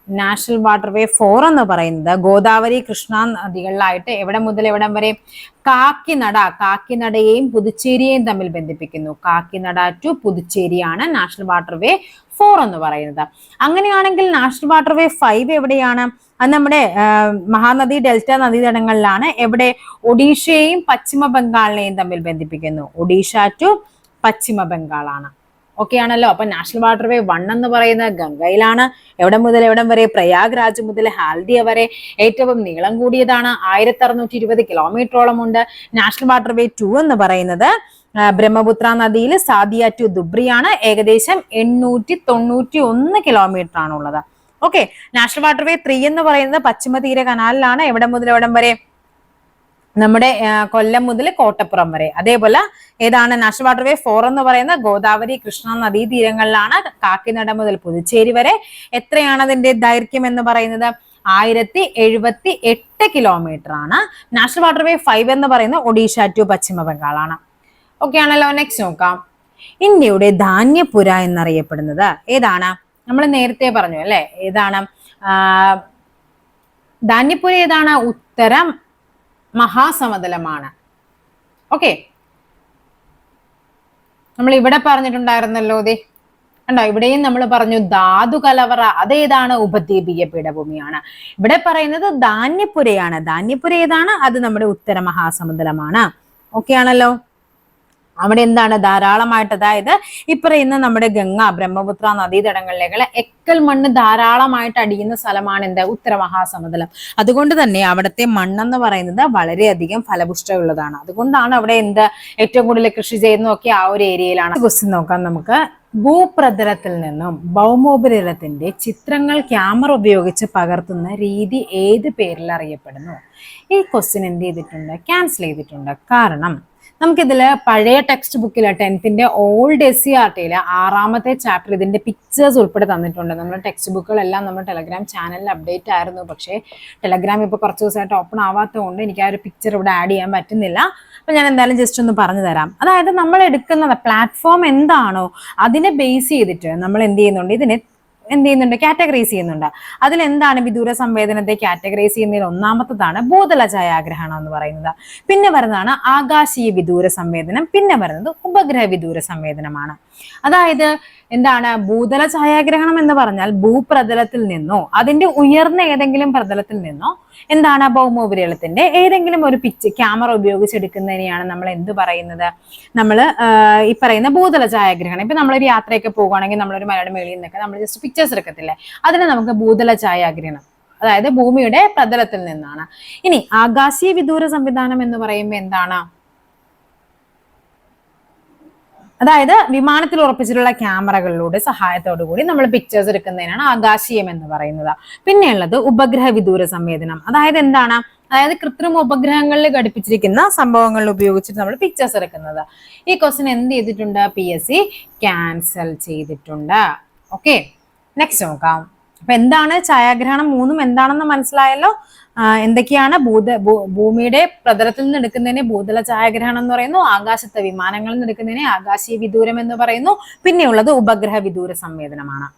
നാഷണൽ വാട്ടർവേ 4 എന്ന് പറയുന്നത് ഗോദാവരി കൃഷ്ണ നദികളിലായിട്ട് എവിടെ മുതൽ എവിടം വരെ? കാക്കിനടയെയും പുതുച്ചേരിയെയും തമ്മിൽ ബന്ധിപ്പിക്കുന്നു. കാക്കിനട ടു പുതുച്ചേരിയാണ് നാഷണൽ വാട്ടർവേ 4 എന്ന് പറയുന്നത്. അങ്ങനെയാണെങ്കിൽ നാഷണൽ വാട്ടർവേ 5 എവിടെയാണ്? അത് നമ്മുടെ മഹാനദി ഡെൽറ്റ നദീതടങ്ങളിലാണ്. എവിടെ? ഒഡീഷയെയും പശ്ചിമ ബംഗാളിനെയും തമ്മിൽ ബന്ധിപ്പിക്കുന്നു. Odisha to Paschim ബംഗാളാണ്. ഓക്കെ ആണല്ലോ. അപ്പൊ നാഷണൽ വാട്ടർവേ 1 എന്ന് പറയുന്നത് ഗംഗയിലാണ്. എവിടെ മുതൽ എവിടം വരെ? പ്രയാഗ്രാജ് മുതൽ ഹാൽദിയ വരെ. ഏറ്റവും നീളം കൂടിയതാണ്, 1620 കിലോമീറ്ററോളം ഉണ്ട്. നാഷണൽ വാട്ടർവേ 2 എന്ന് പറയുന്നത് ബ്രഹ്മപുത്ര നദിയിൽ സാദിയ ടു ദുബ്രിയാണ്. ഏകദേശം 891 കിലോമീറ്റർ ആണുള്ളത്. ഓക്കെ, നാഷണൽ വാട്ടർവേ 3 എന്ന് പറയുന്നത് പശ്ചിമ തീര കനാലിലാണ്. എവിടെ മുതൽ എവിടം വരെ? നമ്മുടെ കൊല്ലം മുതൽ കോട്ടപ്പുറം വരെ. അതേപോലെ ഏതാണ്? നാഷണൽ വാട്ടർവേ 4 എന്ന് പറയുന്ന ഗോദാവരി കൃഷ്ണ നദീ തീരങ്ങളിലാണ്. കാക്കിനട മുതൽ പുതുച്ചേരി വരെ. എത്രയാണ് അതിന്റെ ദൈർഘ്യം എന്ന് പറയുന്നത്? 1078 കിലോമീറ്റർ ആണ്. നാഷണൽ വാട്ടർവേ 5 എന്ന് പറയുന്നത് ഒഡീഷ ടു പശ്ചിമ ബംഗാളാണ്. ഓക്കെ ആണല്ലോ. നെക്സ്റ്റ് നോക്കാം. ഇന്ത്യയുടെ ധാന്യപുര എന്നറിയപ്പെടുന്നത് ഏതാണ്? നമ്മൾ നേരത്തെ പറഞ്ഞു അല്ലെ. ഏതാണ് ധാന്യപുര? ഏതാണ്? ഉത്തരം മഹാസമതലമാണ്. ഓക്കെ, നമ്മൾ ഇവിടെ പറഞ്ഞിട്ടുണ്ടായിരുന്നല്ലോ. കണ്ടോ, ഇവിടെയും നമ്മൾ പറഞ്ഞു ധാതു കലവറ. അതേതാണ്? ഉപദ്വീപീയ പീഠഭൂമിയാണ്. ഇവിടെ പറയുന്നത് ധാന്യപുരയാണ്. ധാന്യപുര ഏതാണ്? അത് നമ്മുടെ ഉത്തര മഹാസമുദ്രമാണ്. ഓക്കെ ആണല്ലോ. അവിടെ എന്താണ് ധാരാളമായിട്ട്, അതായത് ഇപ്പറയുന്ന നമ്മുടെ ഗംഗ ബ്രഹ്മപുത്ര നദീതടങ്ങളിലേക്കുള്ള എക്കൽ മണ്ണ് ധാരാളമായിട്ട് അടിയുന്ന സ്ഥലമാണ് എന്ത് ഉത്തരമഹാസമതലം. അതുകൊണ്ട് തന്നെ അവിടുത്തെ മണ്ണെന്ന് പറയുന്നത് വളരെയധികം ഫലപുഷ്ടമുള്ളതാണ്. അതുകൊണ്ടാണ് അവിടെ എന്ത് ഏറ്റവും കൂടുതൽ കൃഷി ചെയ്യുന്നതൊക്കെ ആ ഒരു ഏരിയയിലാണ്. ക്വസ്റ്റ്യൻ നോക്കാം നമുക്ക്. ഭൂപ്രതലത്തിൽ നിന്നും ഭൗമോപരിതലത്തിന്റെ ചിത്രങ്ങൾ ക്യാമറ ഉപയോഗിച്ച് പകർത്തുന്ന രീതി ഏത് പേരിൽ അറിയപ്പെടുന്നു? ഈ ക്വസ്റ്റ്യൻ എന്ത് ചെയ്തിട്ടുണ്ട്? ക്യാൻസൽ ചെയ്തിട്ടുണ്ട്. കാരണം നമുക്കിതില് പഴയ ടെക്സ്റ്റ് ബുക്കില് 10th ഓൾഡ് SCERT 6ാമത്തെ ചാപ്റ്റർ ഇതിന്റെ പിക്ചേഴ്സ് ഉൾപ്പെടെ തന്നിട്ടുണ്ട്. നമ്മുടെ ടെക്സ്റ്റ് ബുക്കുകളെല്ലാം നമ്മുടെ ടെലഗ്രാം ചാനലിൽ അപ്ഡേറ്റ് ആയിരുന്നു. പക്ഷേ ടെലഗ്രാം ഇപ്പോൾ കുറച്ച് ദിവസമായിട്ട് ഓപ്പൺ ആവാത്തതുകൊണ്ട് എനിക്ക് ആ ഒരു പിക്ചർ ഇവിടെ ആഡ് ചെയ്യാൻ പറ്റുന്നില്ല. അപ്പൊ ഞാൻ എന്തായാലും ജസ്റ്റ് ഒന്ന് പറഞ്ഞു തരാം. അതായത് നമ്മൾ എടുക്കുന്ന പ്ലാറ്റ്ഫോം എന്താണോ അതിനെ ബേസ് ചെയ്തിട്ട് നമ്മൾ എന്ത് ചെയ്യുന്നുണ്ട്, ഇതിനെ എന്ത് ചെയ്യുന്നുണ്ട്, കാറ്റഗറൈസ് ചെയ്യുന്നുണ്ട്. അതിലെന്താണ് വിദൂര സംവേദനത്തെ കാറ്റഗറൈസ് ചെയ്യുന്നതിൽ ഒന്നാമത്തതാണ് ഭൂതല ഛായാഗ്രഹണം എന്ന് പറയുന്നത്. പിന്നെ വരുന്നതാണ് ആകാശീയ വിദൂര സംവേദനം. പിന്നെ വരുന്നത് ഉപഗ്രഹ വിദൂര സംവേദനമാണ്. അതായത് എന്താണ് ഭൂതല ഛായാഗ്രഹണം എന്ന് പറഞ്ഞാൽ ഭൂപ്രതലത്തിൽ നിന്നോ അതിന്റെ ഉയർന്ന ഏതെങ്കിലും പ്രതലത്തിൽ നിന്നോ എന്താണ് ഭൗമോപരിതലത്തിന്റെ ഏതെങ്കിലും ഒരു ക്യാമറ ഉപയോഗിച്ചെടുക്കുന്നതിനെയാണ് നമ്മൾ എന്ത് പറയുന്നത്, നമ്മൾ ഈ പറയുന്ന ഭൂതല ഛായാഗ്രഹണം. ഇപ്പൊ നമ്മളൊരു യാത്രയൊക്കെ പോകുകയാണെങ്കിൽ നമ്മളൊരു മലയുടെ മേളിൽ നിന്നൊക്കെ നമ്മൾ ജസ്റ്റ് പിക്ചേഴ്സ് എടുക്കത്തില്ലേ, അതിനെ നമുക്ക് ഭൂതല ഛായാഗ്രഹണം, അതായത് ഭൂമിയുടെ പ്രതലത്തിൽ നിന്നാണ്. ഇനി ആകാശീയ വിദൂര സംവിധാനം എന്ന് പറയുമ്പോൾ എന്താണ്, അതായത് വിമാനത്തിൽ ഉറപ്പിച്ചിട്ടുള്ള ക്യാമറകളിലൂടെ സഹായത്തോടു കൂടി നമ്മൾ പിക്ചേഴ്സ് എടുക്കുന്നതിനാണ് ആകാശീയം എന്ന് പറയുന്നത്. പിന്നെയുള്ളത് ഉപഗ്രഹ വിദൂര സംവേദനം. അതായത് എന്താണ്, അതായത് കൃത്രിമ ഉപഗ്രഹങ്ങളിൽ ഘടിപ്പിച്ചിരിക്കുന്ന സംഭവങ്ങളിൽ ഉപയോഗിച്ചിട്ട് നമ്മൾ പിക്ചേഴ്സ് എടുക്കുന്നത്. ഈ ക്വസ്റ്റ്യൻ എന്ത് ചെയ്തിട്ടുണ്ട്? PSC ക്യാൻസൽ ചെയ്തിട്ടുണ്ട്. ഓക്കെ, നെക്സ്റ്റ് നോക്കാം. അപ്പൊ എന്താണ് ഛായാഗ്രഹണം മൂന്നും എന്താണെന്ന് മനസ്സിലായല്ലോ. എന്തൊക്കെയാണ് ഭൂമിയുടെ പ്രതലത്തിൽ നിന്ന് എടുക്കുന്നതിനെ ഭൂതല ഛായാഗ്രഹണം എന്ന് പറയുന്നു, ആകാശത്തെ വിമാനങ്ങളിൽ നിന്ന് എടുക്കുന്നതിനെ ആകാശീയ വിദൂരം എന്ന് പറയുന്നു, പിന്നെയുള്ളത് ഉപഗ്രഹ വിദൂര സംവേദനമാണ്.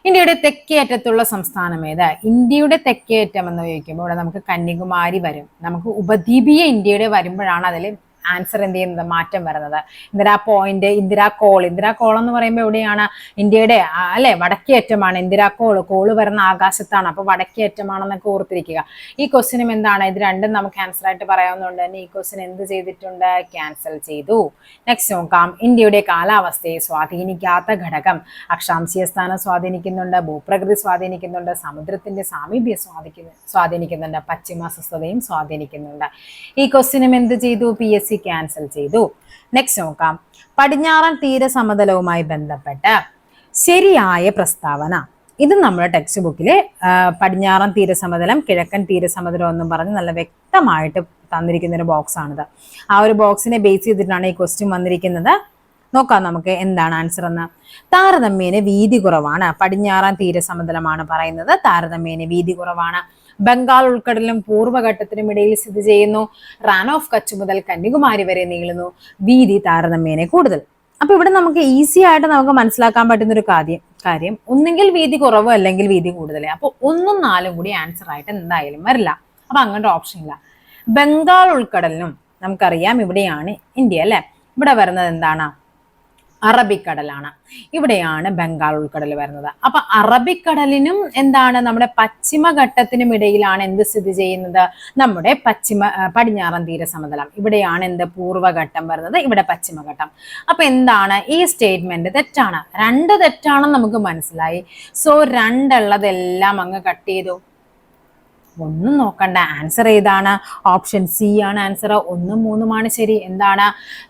ഇന്ത്യയുടെ തെക്കേ അറ്റത്തുള്ള സംസ്ഥാനം ഏത്? ഇന്ത്യയുടെ തെക്കേ അറ്റം എന്ന് ചോദിക്കുമ്പോൾ ഇവിടെ നമുക്ക് കന്യാകുമാരി വരും. നമുക്ക് ഉപദ്വീപീയ ഇന്ത്യയുടെ വരുമ്പോഴാണ് അതിൽ ആൻസർ എന്ത് ചെയ്യുന്നത്, മാറ്റം വരുന്നത്. ഇന്ദിരാ പോയിന്റ്, ഇന്ദിരാ കോൾ എന്ന് പറയുമ്പോൾ എവിടെയാണ്? ഇന്ത്യയുടെ അല്ലെ വടക്കേ അറ്റമാണ് ഇന്ദിരാ കോള് വരുന്ന ആകാശത്താണ്. അപ്പൊ വടക്കേ അറ്റമാണെന്നൊക്കെ ഓർത്തിരിക്കുക. ഈ ക്വസ്റ്റ്യനും എന്താണ്, ഇത് രണ്ടും നമുക്ക് ആൻസർ ആയിട്ട് പറയാവുന്നതുകൊണ്ട് തന്നെ ഈ ക്വസ്റ്റ്യൻ എന്ത് ചെയ്തിട്ടുണ്ട്? ക്യാൻസൽ ചെയ്തു. നെക്സ്റ്റ് നോക്കാം. ഇന്ത്യയുടെ കാലാവസ്ഥയെ സ്വാധീനിക്കാത്ത ഘടകം. അക്ഷാംശീയ സ്ഥാനം സ്വാധീനിക്കുന്നുണ്ട്, ഭൂപ്രകൃതി സ്വാധീനിക്കുന്നുണ്ട്, സമുദ്രത്തിന്റെ സാമീപ്യം സ്വാധീനിക്കുന്നുണ്ട്, പശ്ചിമാസ്വസ്ഥതയും സ്വാധീനിക്കുന്നുണ്ട്. ഈ ക്വസ്റ്റ്യനും എന്ത് ചെയ്തു? PSC ക്യാൻസൽ ചെയ്തു. നെക്സ്റ്റ് നോക്കാം. പടിഞ്ഞാറൻ തീരസമതലവുമായി ബന്ധപ്പെട്ട് ശരിയായ പ്രസ്താവന. ഇത് നമ്മുടെ ടെക്സ്റ്റ് ബുക്കില് പടിഞ്ഞാറൻ തീരസമതലം, കിഴക്കൻ തീരസമതലം എന്നും പറഞ്ഞ് നല്ല വ്യക്തമായിട്ട് തന്നിരിക്കുന്ന ഒരു ബോക്സ് ആണിത്. ആ ഒരു ബോക്സിനെ ബേസ് ചെയ്തിട്ടാണ് ഈ ക്വസ്റ്റ്യൻ വന്നിരിക്കുന്നത്. നോക്കാം നമുക്ക് എന്താണ് ആൻസർ എന്ന്. താരതമ്യേന വീതി കുറവാണ്. പടിഞ്ഞാറൻ തീരസമതലമാണ് പറയുന്നത്. താരതമ്യേന വീതി കുറവാണ്. ബംഗാൾ ഉൾക്കടലിനും പൂർവ്വഘട്ടത്തിനും ഇടയിൽ സ്ഥിതി ചെയ്യുന്നു. റാൻ ഓഫ് കച്ച് മുതൽ കന്യാകുമാരി വരെ നീളുന്നു. വീതി താരതമ്യേന കൂടുതൽ. അപ്പൊ ഇവിടെ നമുക്ക് ഈസി ആയിട്ട് നമുക്ക് മനസ്സിലാക്കാൻ പറ്റുന്ന ഒരു കാര്യം ഒന്നെങ്കിൽ വീതി കുറവ് അല്ലെങ്കിൽ വീതി കൂടുതൽ. അപ്പൊ 1ഉം 4ഉം കൂടി ആൻസർ ആയിട്ട് എന്തായാലും വരില്ല. അപ്പൊ അങ്ങനത്തെ ഓപ്ഷൻ ഇല്ല. ബംഗാൾ ഉൾക്കടലിനും നമുക്കറിയാം ഇവിടെയാണ് ഇന്ത്യ അല്ലെ. ഇവിടെ വരുന്നത് എന്താണ്? അറബിക്കടലാണ്. ഇവിടെയാണ് ബംഗാൾ ഉൾക്കടൽ വരുന്നത്. അപ്പൊ അറബിക്കടലിനും എന്താണ് നമ്മുടെ പശ്ചിമഘട്ടത്തിനും ഇടയിലാണ് എന്ത് സ്ഥിതി ചെയ്യുന്നത്? നമ്മുടെ പടിഞ്ഞാറൻ തീരസമതലം. ഇവിടെയാണ് എന്ത് പൂർവ്വഘട്ടം വരുന്നത്, ഇവിടെ പശ്ചിമഘട്ടം. അപ്പൊ എന്താണ് ഈ സ്റ്റേറ്റ്മെന്റ്? തെറ്റാണ്. 2 തെറ്റാണെന്ന് നമുക്ക് മനസ്സിലായി. സോ 2 ഉള്ളതെല്ലാം അങ്ങ് കട്ട് ചെയ്തു. ഒന്നും നോക്കണ്ട. ആൻസർ ഏതാണ്? ഓപ്ഷൻ സി ആണ് ആൻസർ. 1ഉം 3ഉമാണ് ശരി. എന്താണ്?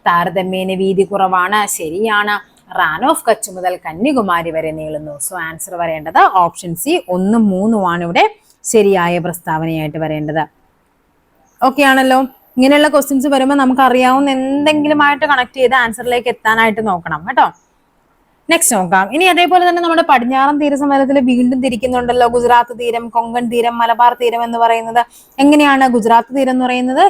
താരതമ്യേന വീതി കുറവാണ്, ശരിയാണ്. റാൻ ഓഫ് കച്ച് മുതൽ കന്യാകുമാരി വരെ നീളുന്നു. സോ ആൻസർ വരേണ്ടത് ഓപ്ഷൻ സി 1ഉം 3ഉമാണ് ഇവിടെ ശരിയായ പ്രസ്താവനയായിട്ട് വരേണ്ടത്. ഓക്കെ ആണല്ലോ. ഇങ്ങനെയുള്ള ക്വസ്റ്റ്യൻസ് വരുമ്പോൾ നമുക്ക് അറിയാവുന്ന എന്തെങ്കിലുമായിട്ട് കണക്ട് ചെയ്ത് ആൻസറിലേക്ക് എത്താനായിട്ട് നോക്കണം കേട്ടോ. നെക്സ്റ്റ് നോക്കാം. ഇനി അതേപോലെ തന്നെ നമ്മുടെ പടിഞ്ഞാറൻ തീരസമതലത്തിൽ വീണ്ടും തിരിക്കുന്നുണ്ടല്ലോ. ഗുജറാത്ത് തീരം, കൊങ്കൺ തീരം, മലബാർ തീരം എന്ന് പറയുന്നത്. എങ്ങനെയാണ്? ഗുജറാത്ത് തീരം എന്ന് പറയുന്നത്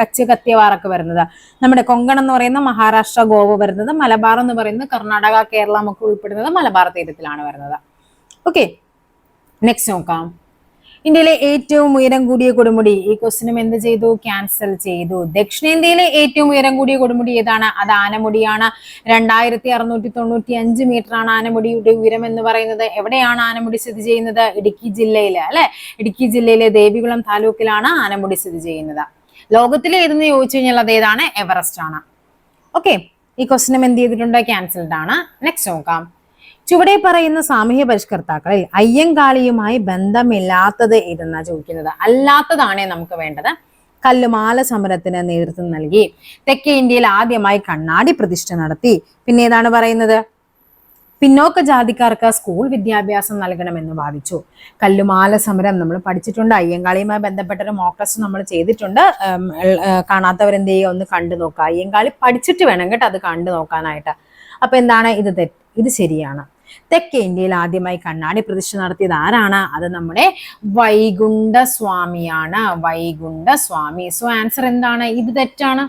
കച്ച് കത്തിയവാറൊക്കെ വരുന്നത്. നമ്മുടെ കൊങ്കൺ എന്ന് പറയുന്ന മഹാരാഷ്ട്ര, ഗോവ വരുന്നത്. മലബാർ എന്ന് പറയുന്നത് കർണാടക, കേരളം ഒക്കെ ഉൾപ്പെടുന്നത് മലബാർ തീരത്തിലാണ് വരുന്നത്. ഓക്കെ, നെക്സ്റ്റ് നോക്കാം. ഇന്ത്യയിലെ ഏറ്റവും ഉയരം കൂടിയ കൊടുമുടി, ഈ ക്വസ്റ്റിനും എന്ത് ചെയ്തു? ക്യാൻസൽ ചെയ്തു. ദക്ഷിണേന്ത്യയിലെ ഏറ്റവും ഉയരം കൂടിയ കൊടുമുടി ഏതാണ്? അത് ആനമുടിയാണ്. 2695 മീറ്റർ ആണ് ആനമുടിയുടെ ഉയരം എന്ന് പറയുന്നത്. എവിടെയാണ് ആനമുടി സ്ഥിതി ചെയ്യുന്നത്? ഇടുക്കി ജില്ലയില്, അല്ലെ? ഇടുക്കി ജില്ലയിലെ ദേവികുളം താലൂക്കിലാണ് ആനമുടി സ്ഥിതി ചെയ്യുന്നത്. ലോകത്തിലെ ഏതെന്ന് ചോദിച്ചു കഴിഞ്ഞാൽ അത് ഏതാണ്? എവറസ്റ്റ് ആണ്. ഓക്കെ, ഈ ക്വസ്റ്റിനും എന്ത് ചെയ്തിട്ടുണ്ട്? ക്യാൻസൽഡ് ആണ്. നെക്സ്റ്റ് നോക്കാം. ചുവടെ പറയുന്ന സാമൂഹ്യ പരിഷ്കർത്താക്കളിൽ അയ്യങ്കാളിയുമായി ബന്ധമില്ലാത്തത് ഏതെന്നാ ചോദിക്കുന്നത്. അല്ലാത്തതാണേ നമുക്ക് വേണ്ടത്. കല്ലുമാല സമരത്തിന് നേതൃത്വം നൽകി, തെക്കേ ഇന്ത്യയിൽ ആദ്യമായി കണ്ണാടി പ്രതിഷ്ഠ നടത്തി, പിന്നെ ഏതാണ് പറയുന്നത്? പിന്നോക്ക ജാതിക്കാർക്ക് സ്കൂൾ വിദ്യാഭ്യാസം നൽകണമെന്ന് വാദിച്ചു. കല്ലുമാല സമരം നമ്മൾ പഠിച്ചിട്ടുണ്ട്. അയ്യങ്കാളിയുമായി ബന്ധപ്പെട്ട ഒരു മോക്ക് ടെസ്റ്റ് നമ്മൾ ചെയ്തിട്ടുണ്ട്. കാണാത്തവരെന്ത് ചെയ്യുക? ഒന്ന് കണ്ടു നോക്കുക. അയ്യങ്കാളി പഠിച്ചിട്ട് വേണം കേട്ടോ അത് കണ്ടു നോക്കാനായിട്ട്. അപ്പൊ എന്താണ് ഇത്? ഇത് ശരിയാണ്. തെക്കേ ഇന്ത്യയിൽ ആദ്യമായി കണ്ണാടി പ്രതിഷ്ഠ നടത്തിയത് ആരാണ്? അത് നമ്മുടെ വൈകുണ്ഠസ്വാമിയാണ്. വൈകുണ്ഠസ്വാമി. സോ ആൻസർ എന്താണ്? ഇത് തെറ്റാണ്.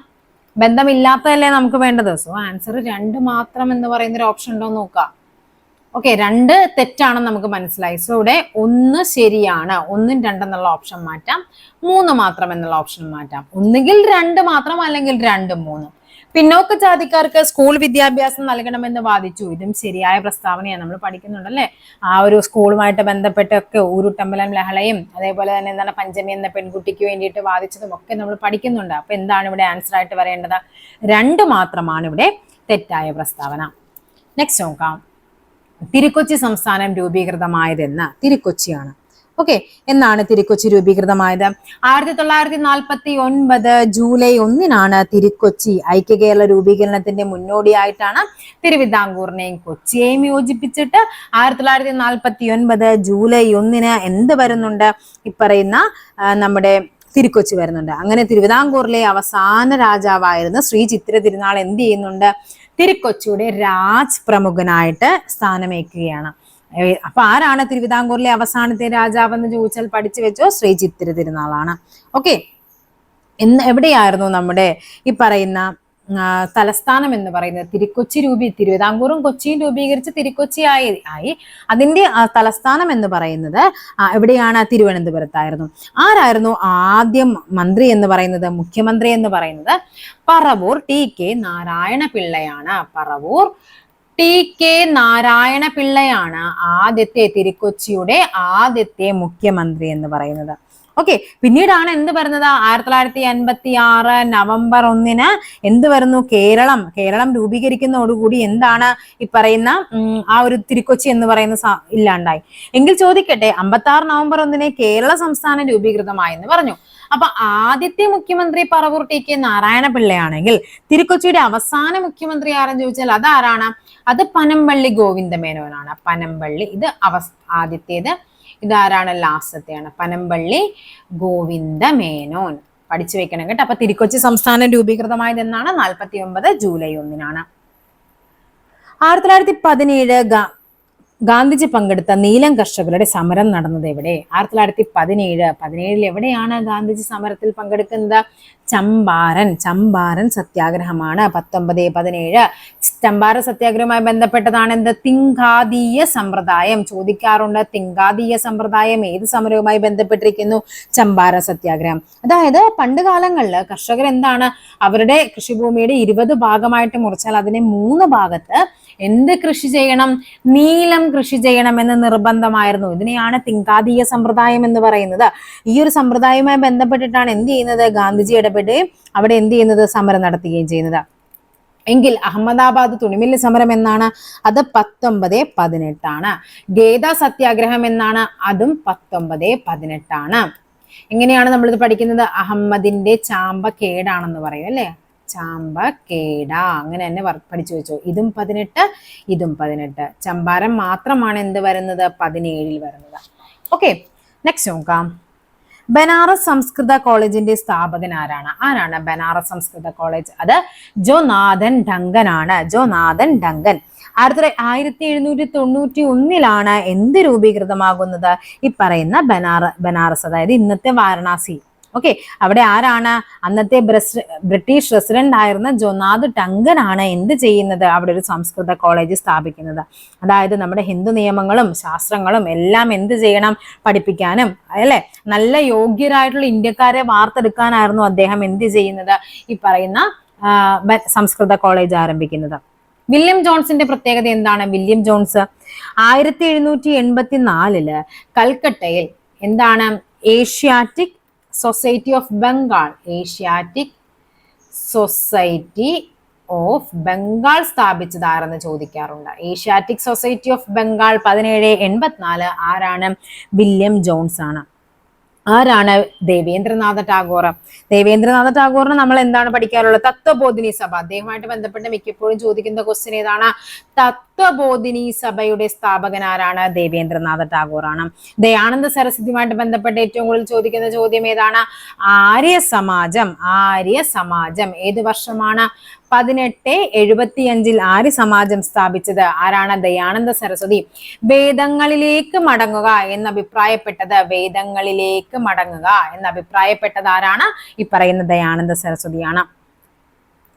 ബന്ധമില്ലാത്തതല്ലേ നമുക്ക് വേണ്ടത്. സോ ആൻസർ 2 മാത്രം എന്ന് പറയുന്ന ഒരു ഓപ്ഷൻ ഉണ്ടോ നോക്കാം. ഓക്കെ, 2 തെറ്റാണെന്ന് നമുക്ക് മനസ്സിലായി. സോ ഇവിടെ 1 ശരിയാണ്. 1ഉം 2 എന്നുള്ള ഓപ്ഷൻ മാറ്റാം, 3 മാത്രം എന്നുള്ള ഓപ്ഷൻ മാറ്റാം. ഒന്നുകിൽ 2 മാത്രം, അല്ലെങ്കിൽ 2ഉം 3ഉം. പിന്നോക്ക ജാതിക്കാർക്ക് സ്കൂൾ വിദ്യാഭ്യാസം നൽകണമെന്ന് വാദിച്ചു. ഇതും ശരിയായ പ്രസ്താവനയാണ്. നമ്മൾ പഠിക്കുന്നുണ്ടല്ലേ ആ ഒരു സ്കൂളുമായിട്ട് ബന്ധപ്പെട്ടൊക്കെ. ഊരുട്ടമ്പലം ലഹളയും അതേപോലെ തന്നെ എന്താണ് പഞ്ചമി എന്ന പെൺകുട്ടിക്ക് വേണ്ടിയിട്ട് വാദിച്ചതും ഒക്കെ നമ്മൾ പഠിക്കുന്നുണ്ട്. അപ്പൊ എന്താണ് ഇവിടെ ആൻസർ ആയിട്ട് വരേണ്ടത്? 2 മാത്രമാണ് ഇവിടെ തെറ്റായ പ്രസ്താവന. നെക്സ്റ്റ് നോക്കാം. തിരുക്കൊച്ചി സംസ്ഥാനം രൂപീകൃതമായതെന്ന്. തിരുക്കൊച്ചിയാണ്. ഓക്കെ, എന്നാണ് തിരുക്കൊച്ചി രൂപീകൃതമായത്? 1949 ജൂലൈ 1 തിരുക്കൊച്ചി ഐക്യകേരള രൂപീകരണത്തിന്റെ മുന്നോടിയായിട്ടാണ് തിരുവിതാംകൂറിനെയും കൊച്ചിയെയും യോജിപ്പിച്ചിട്ട് 1949 ജൂലൈ 1 എന്ത് വരുന്നുണ്ട്? ഈ പറയുന്ന നമ്മുടെ തിരുക്കൊച്ചി വരുന്നുണ്ട്. അങ്ങനെ തിരുവിതാംകൂറിലെ അവസാന രാജാവായിരുന്ന ശ്രീ ചിത്തിര തിരുനാൾ എന്ത് ചെയ്യുന്നുണ്ട്? തിരുക്കൊച്ചിയുടെ രാജ് പ്രമുഖനായിട്ട് സ്ഥാനമേൽക്കുകയാണ്. അപ്പൊ ആരാണ് തിരുവിതാംകൂറിലെ അവസാനത്തെ രാജാവെന്ന് ചോദിച്ചാൽ പഠിച്ചു വെച്ചോ, ശ്രീ ചിത്തിര തിരുനാളാണ്. ഓക്കെ, എവിടെയായിരുന്നു നമ്മുടെ ഈ പറയുന്ന തലസ്ഥാനം എന്ന് പറയുന്നത്? തിരുവിതാംകൂറും കൊച്ചിയും രൂപീകരിച്ച് തിരുക്കൊച്ചി ആയി. അതിന്റെ തലസ്ഥാനം എന്ന് പറയുന്നത് എവിടെയാണ്? തിരുവനന്തപുരത്തായിരുന്നു. ആരായിരുന്നു ആദ്യം മന്ത്രി എന്ന് പറയുന്നത്? മുഖ്യമന്ത്രി എന്ന് പറയുന്നത് പറവൂർ TK നാരായണ പിള്ളയാണ്. പറവൂർ TK നാരായണ പിള്ളയാണ് തിരുക്കൊച്ചിയുടെ ആദ്യത്തെ മുഖ്യമന്ത്രി എന്ന് പറയുന്നത്. ഓക്കെ, പിന്നീടാണ് എന്ത് വരുന്നത്? 1956 നവംബർ 1 എന്ത് വരുന്നു? കേരളം രൂപീകരിക്കുന്നതോടുകൂടി എന്താണ് ഈ പറയുന്ന ആ ഒരു തിരുക്കൊച്ചി എന്ന് പറയുന്ന ഇല്ലാണ്ടായി. എങ്കിൽ ചോദിക്കട്ടെ, 56 നവംബർ 1 കേരള സംസ്ഥാനം രൂപീകൃതമായി എന്ന് പറഞ്ഞു. അപ്പൊ ആദ്യത്തെ മുഖ്യമന്ത്രി പറവൂർ TK നാരായണ പിള്ളയാണെങ്കിൽ തിരുക്കൊച്ചിയുടെ അവസാന മുഖ്യമന്ത്രി ആരെന്ന് ചോദിച്ചാൽ അതാരാണ്? അത് പനമ്പള്ളി ഗോവിന്ദമേനോനാണ്. പനമ്പള്ളി, ഇത് ആദ്യത്തേത്. ഇതാരാണ്? ലാസ്റ്റത്തെയാണ്. പനമ്പള്ളി ഗോവിന്ദമേനോൻ. പഠിച്ചു വെക്കണം കേട്ടോ. അപ്പൊ തിരുക്കൊച്ചി സംസ്ഥാനം രൂപീകൃതമായത് എന്നാണ്? 49 ജൂലൈ 1 1917 ഗാന്ധിജി പങ്കെടുത്ത നീലം കർഷകരുടെ സമരം നടന്നത് എവിടെ? 1917 എവിടെയാണ് ഗാന്ധിജി സമരത്തിൽ പങ്കെടുക്കുന്നത്? ചമ്പാരൻ സത്യാഗ്രഹമാണ്. 1917 ചമ്പാരൻ സത്യാഗ്രഹവുമായി ബന്ധപ്പെട്ടതാണ് എന്ത്? തിങ്കാതീയ സമ്പ്രദായം. ചോദിക്കാറുണ്ട്, തിങ്കാതീയ സമ്പ്രദായം ഏത് സമരവുമായി ബന്ധപ്പെട്ടിരിക്കുന്നു? ചമ്പാരൻ സത്യാഗ്രഹം. അതായത് പണ്ട് കാലങ്ങളിൽ കർഷകർ എന്താണ്, അവരുടെ കൃഷിഭൂമിയുടെ 20 ഭാഗമായിട്ട് മുറിച്ചാൽ അതിനെ 3 ഭാഗത്ത് എന്ത് കൃഷി ചെയ്യണം? നീലം കൃഷി ചെയ്യണമെന്ന് നിർബന്ധമായിരുന്നു. ഇതിനെയാണ് തിങ്കാതീയ സമ്പ്രദായം എന്ന് പറയുന്നത്. ഈ ഒരു സമ്പ്രദായവുമായി ബന്ധപ്പെട്ടിട്ടാണ് എന്ത് ചെയ്യുന്നത്? ഗാന്ധിജി ഇടപെടുകയും അവിടെ എന്ത് ചെയ്യുന്നത്? സമരം നടത്തുകയും ചെയ്യുന്നത്. എങ്കിൽ അഹമ്മദാബാദ് തുണിമില്ല് സമരം എന്നാണ്? അത് 1918. ഗേദ സത്യാഗ്രഹം എന്നാണ്? അതും 1918. എങ്ങനെയാണ് നമ്മളിത് പഠിക്കുന്നത്? അഹമ്മദിന്റെ ചാമ്പ കേടാണെന്ന് പറയും അല്ലെ? ചാമ്പക്കേട, അങ്ങനെ തന്നെ പഠിച്ചു വെച്ചോ. ഇതും 18, ഇതും 18. ചമ്പാരൻ മാത്രമാണ് എന്ത് വരുന്നത്? 17 വരുന്നത്. ഓക്കെ, നെക്സ്റ്റ് നോക്കാം. ബനാറസ് സംസ്കൃത കോളേജിന്റെ സ്ഥാപകൻ ആരാണ് ബനാറസ് സംസ്കൃത കോളേജ്? അത് ജോനാഥൻ ഡങ്കൻ ആണ്. Jonathan Duncan. 1791 എന്ത് രൂപീകൃതമാകുന്നത്? ഈ പറയുന്ന ബനാറസ്, അതായത് ഇന്നത്തെ വാരണാസി. ഓക്കെ, അവിടെ ആരാണ് അന്നത്തെ ബ്രിട്ടീഷ് റെസിഡന്റ് ആയിരുന്ന ജൊനാഥ് ടങ്കൻ ആണ് എന്ത് ചെയ്യുന്നത്, അവിടെ ഒരു സംസ്കൃത കോളേജ് സ്ഥാപിക്കുന്നത്. അതായത് നമ്മുടെ ഹിന്ദു നിയമങ്ങളും ശാസ്ത്രങ്ങളും എല്ലാം എന്ത് ചെയ്യണം, പഠിപ്പിക്കാനും അല്ലെ നല്ല യോഗ്യരായിട്ടുള്ള ഇന്ത്യക്കാരെ വാർത്തെടുക്കാനായിരുന്നു അദ്ദേഹം എന്ത് ചെയ്യുന്നത്, ഈ പറയുന്ന സംസ്കൃത കോളേജ് ആരംഭിക്കുന്നത്. വില്യം ജോൺസിന്റെ പ്രത്യേകത എന്താണ്? വില്യം ജോൺസ് 1784 കൽക്കട്ടയിൽ എന്താണ് Asiatic society of Bengal, Asiatic society of Bengal സ്ഥാപിച്ചതാരെന്ന് ചോദിക്കാറുണ്ട്. ഏഷ്യാറ്റിക് സൊസൈറ്റി ഓഫ് ബംഗാൾ 1784 ആരാണ്? വില്യം ജോൺസ് ആണ്. ആരാണ്? ദേവേന്ദ്രനാഥ ടാഗോർ. ദേവേന്ദ്രനാഥ ടാഗോറിന് നമ്മൾ എന്താണ് പഠിക്കാറുള്ളത്? തത്വബോധിനി സഭ. അദ്ദേഹമായിട്ട് ബന്ധപ്പെട്ട് മിക്കപ്പോഴും ചോദിക്കുന്ന ക്വസ്റ്റ്യൻ ഏതാണ്? തത്വബോധിനി സഭയുടെ സ്ഥാപകൻ ആരാണ്? ദേവേന്ദ്രനാഥ ടാഗോർ ആണ്. ദയാനന്ദ സരസ്വതിയുമായിട്ട് ബന്ധപ്പെട്ട് ഏറ്റവും കൂടുതൽ ചോദിക്കുന്ന ചോദ്യം ഏതാണ്? ആര്യ സമാജം. ആര്യ സമാജം ഏത് വർഷമാണ്? 1875 ആര്യ സമാജം സ്ഥാപിച്ചത് ആരാണ്? ദയാനന്ദ സരസ്വതി. വേദങ്ങളിലേക്ക് മടങ്ങുക എന്ന് അഭിപ്രായപ്പെട്ടത്, വേദങ്ങളിലേക്ക് മടങ്ങുക എന്ന് അഭിപ്രായപ്പെട്ടത് ആരാണ്? ഈ പറയുന്ന ദയാനന്ദ സരസ്വതിയാണ്.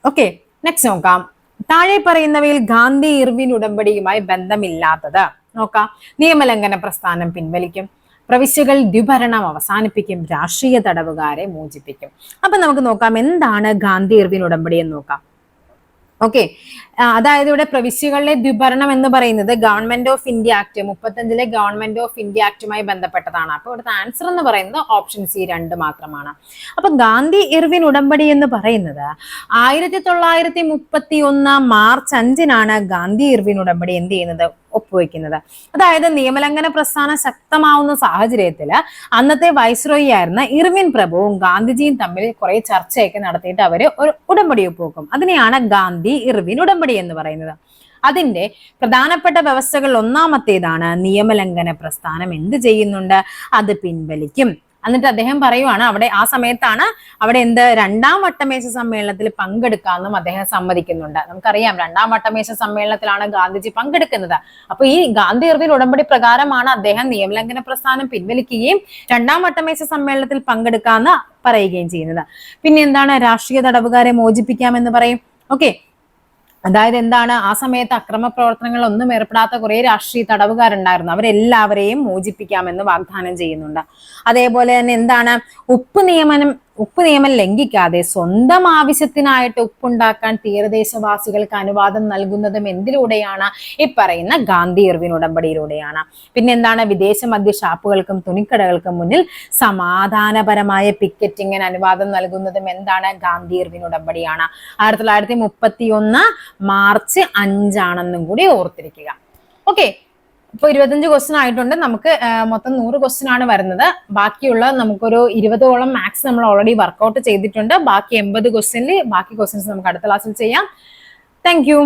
ഓക്കെ, നെക്സ്റ്റ് നോക്കാം. താഴെ പറയുന്നവയിൽ ഗാന്ധി ഇർവിൻ ഉടമ്പടിയുമായി ബന്ധമില്ലാത്തത് നോക്കാം. നിയമലംഘന പ്രസ്ഥാനം പിൻവലിക്കും, പ്രവിശ്യകൾ ദ്വിഭരണം അവസാനിപ്പിക്കും, രാഷ്ട്രീയ തടവുകാരെ മോചിപ്പിക്കും. അപ്പൊ നമുക്ക് നോക്കാം എന്താണ് ഗാന്ധി ഇർവിൻ ഉടമ്പടി എന്ന് നോക്കാം. ഓക്കെ, അതായത് ഇവിടെ പ്രവിശ്യകളിലെ ദ്വിഭരണം എന്ന് പറയുന്നത് government of India act 35 government of India ആക്ടുമായി ബന്ധപ്പെട്ടതാണ്. അപ്പൊ ഇവിടുത്തെ ആൻസർ എന്ന് പറയുന്നത് ഓപ്ഷൻ സി 2 മാത്രമാണ്. അപ്പൊ ഗാന്ധി ഇർവിൻ ഉടമ്പടി എന്ന് പറയുന്നത് 1931 മാർച്ച് 5 ഗാന്ധി ഇർവിൻ ഉടമ്പടി എന്ത് ചെയ്യുന്നത്, ഒപ്പുവെക്കുന്നത്. അതായത് നിയമലംഘന പ്രസ്ഥാനം ശക്തമാവുന്ന സാഹചര്യത്തിൽ അന്നത്തെ വൈസ്രോയി ആയിരുന്ന ഇർവിൻ പ്രഭുവും ഗാന്ധിജിയും തമ്മിൽ കുറെ ചർച്ചയൊക്കെ നടത്തിയിട്ട് അവര് ഒരു ഉടമ്പടി ഒപ്പുവെക്കും. അതിനെയാണ് ഗാന്ധി ഇർവിൻ ഉടമ്പടി എന്ന് പറയുന്നത്. അതിന്റെ പ്രധാനപ്പെട്ട വ്യവസ്ഥകൾ ഒന്നാമത്തേതാണ് നിയമലംഘന പ്രസ്ഥാനം എന്ത് ചെയ്യുന്നുണ്ട്, അത് പിൻവലിക്കും. എന്നിട്ട് അദ്ദേഹം പറയുവാണ് അവിടെ ആ സമയത്താണ് അവിടെ എന്ത് രണ്ടാം വട്ടമേശ സമ്മേളനത്തിൽ പങ്കെടുക്കാമെന്നും അദ്ദേഹം സമ്മതിക്കുന്നുണ്ട്. നമുക്കറിയാം രണ്ടാം വട്ടമേശ സമ്മേളനത്തിലാണ് ഗാന്ധിജി പങ്കെടുക്കുന്നത്. അപ്പൊ ഈ ഗാന്ധി ഇർവിൻ ഉടമ്പടി പ്രകാരമാണ് അദ്ദേഹം നിയമലംഘന പ്രസ്ഥാനം പിൻവലിക്കുകയും രണ്ടാം വട്ടമേശ സമ്മേളനത്തിൽ പങ്കെടുക്കാമെന്ന് പറയുകയും ചെയ്യുന്നത്. പിന്നെ എന്താണ്? രാഷ്ട്രീയ തടവുകാരെ മോചിപ്പിക്കാമെന്ന് പറയും. ഓക്കെ, അതായത് എന്താണ്, ആ സമയത്ത് അക്രമ പ്രവർത്തനങ്ങൾ ഒന്നും ഏർപ്പെടാത്ത കുറെ രാഷ്ട്രീയ തടവുകാരുണ്ടായിരുന്നു, അവരെല്ലാവരെയും മോചിപ്പിക്കാമെന്ന് വാഗ്ദാനം ചെയ്യുന്നുണ്ട്. അതേപോലെ തന്നെ എന്താണ്, ഉപ്പ് നിയമം ലംഘിക്കാതെ സ്വന്തം ആവശ്യത്തിനായിട്ട് ഉപ്പുണ്ടാക്കാൻ തീരദേശവാസികൾക്ക് അനുവാദം നൽകുന്നതും എന്തിലൂടെയാണ്? ഈ പറയുന്ന ഗാന്ധി ഇർവിൻ ഉടമ്പടിയിലൂടെയാണ്. പിന്നെ എന്താണ്, വിദേശ മദ്യ ഷാപ്പുകൾക്കും തുണിക്കടകൾക്കും മുന്നിൽ സമാധാനപരമായ പിക്കറ്റിങ്ങിന് അനുവാദം നൽകുന്നതും എന്താണ്? ഗാന്ധി ഇർവിൻ ഉടമ്പടിയാണ്. 1931 മാർച്ച് 5 കൂടി ഓർത്തിരിക്കുക. ഓക്കെ, ഇപ്പൊ 25 ക്വസ്റ്റ്യൻ ആയിട്ടുണ്ട്. നമുക്ക് മൊത്തം 100 ക്വസ്റ്റ്യൻ ആണ് വരുന്നത്. ബാക്കിയുള്ള നമുക്കൊരു 20ഓളം മാത്സ് നമ്മൾ ഓൾറെഡി വർക്ക്ഔട്ട് ചെയ്തിട്ടുണ്ട്. ബാക്കി 80 ക്വസ്റ്റ്യനിൽ ബാക്കി ക്വസ്റ്റ്യൻസ് നമുക്ക് അടുത്ത ക്ലാസ്സിൽ ചെയ്യാം. Thank you.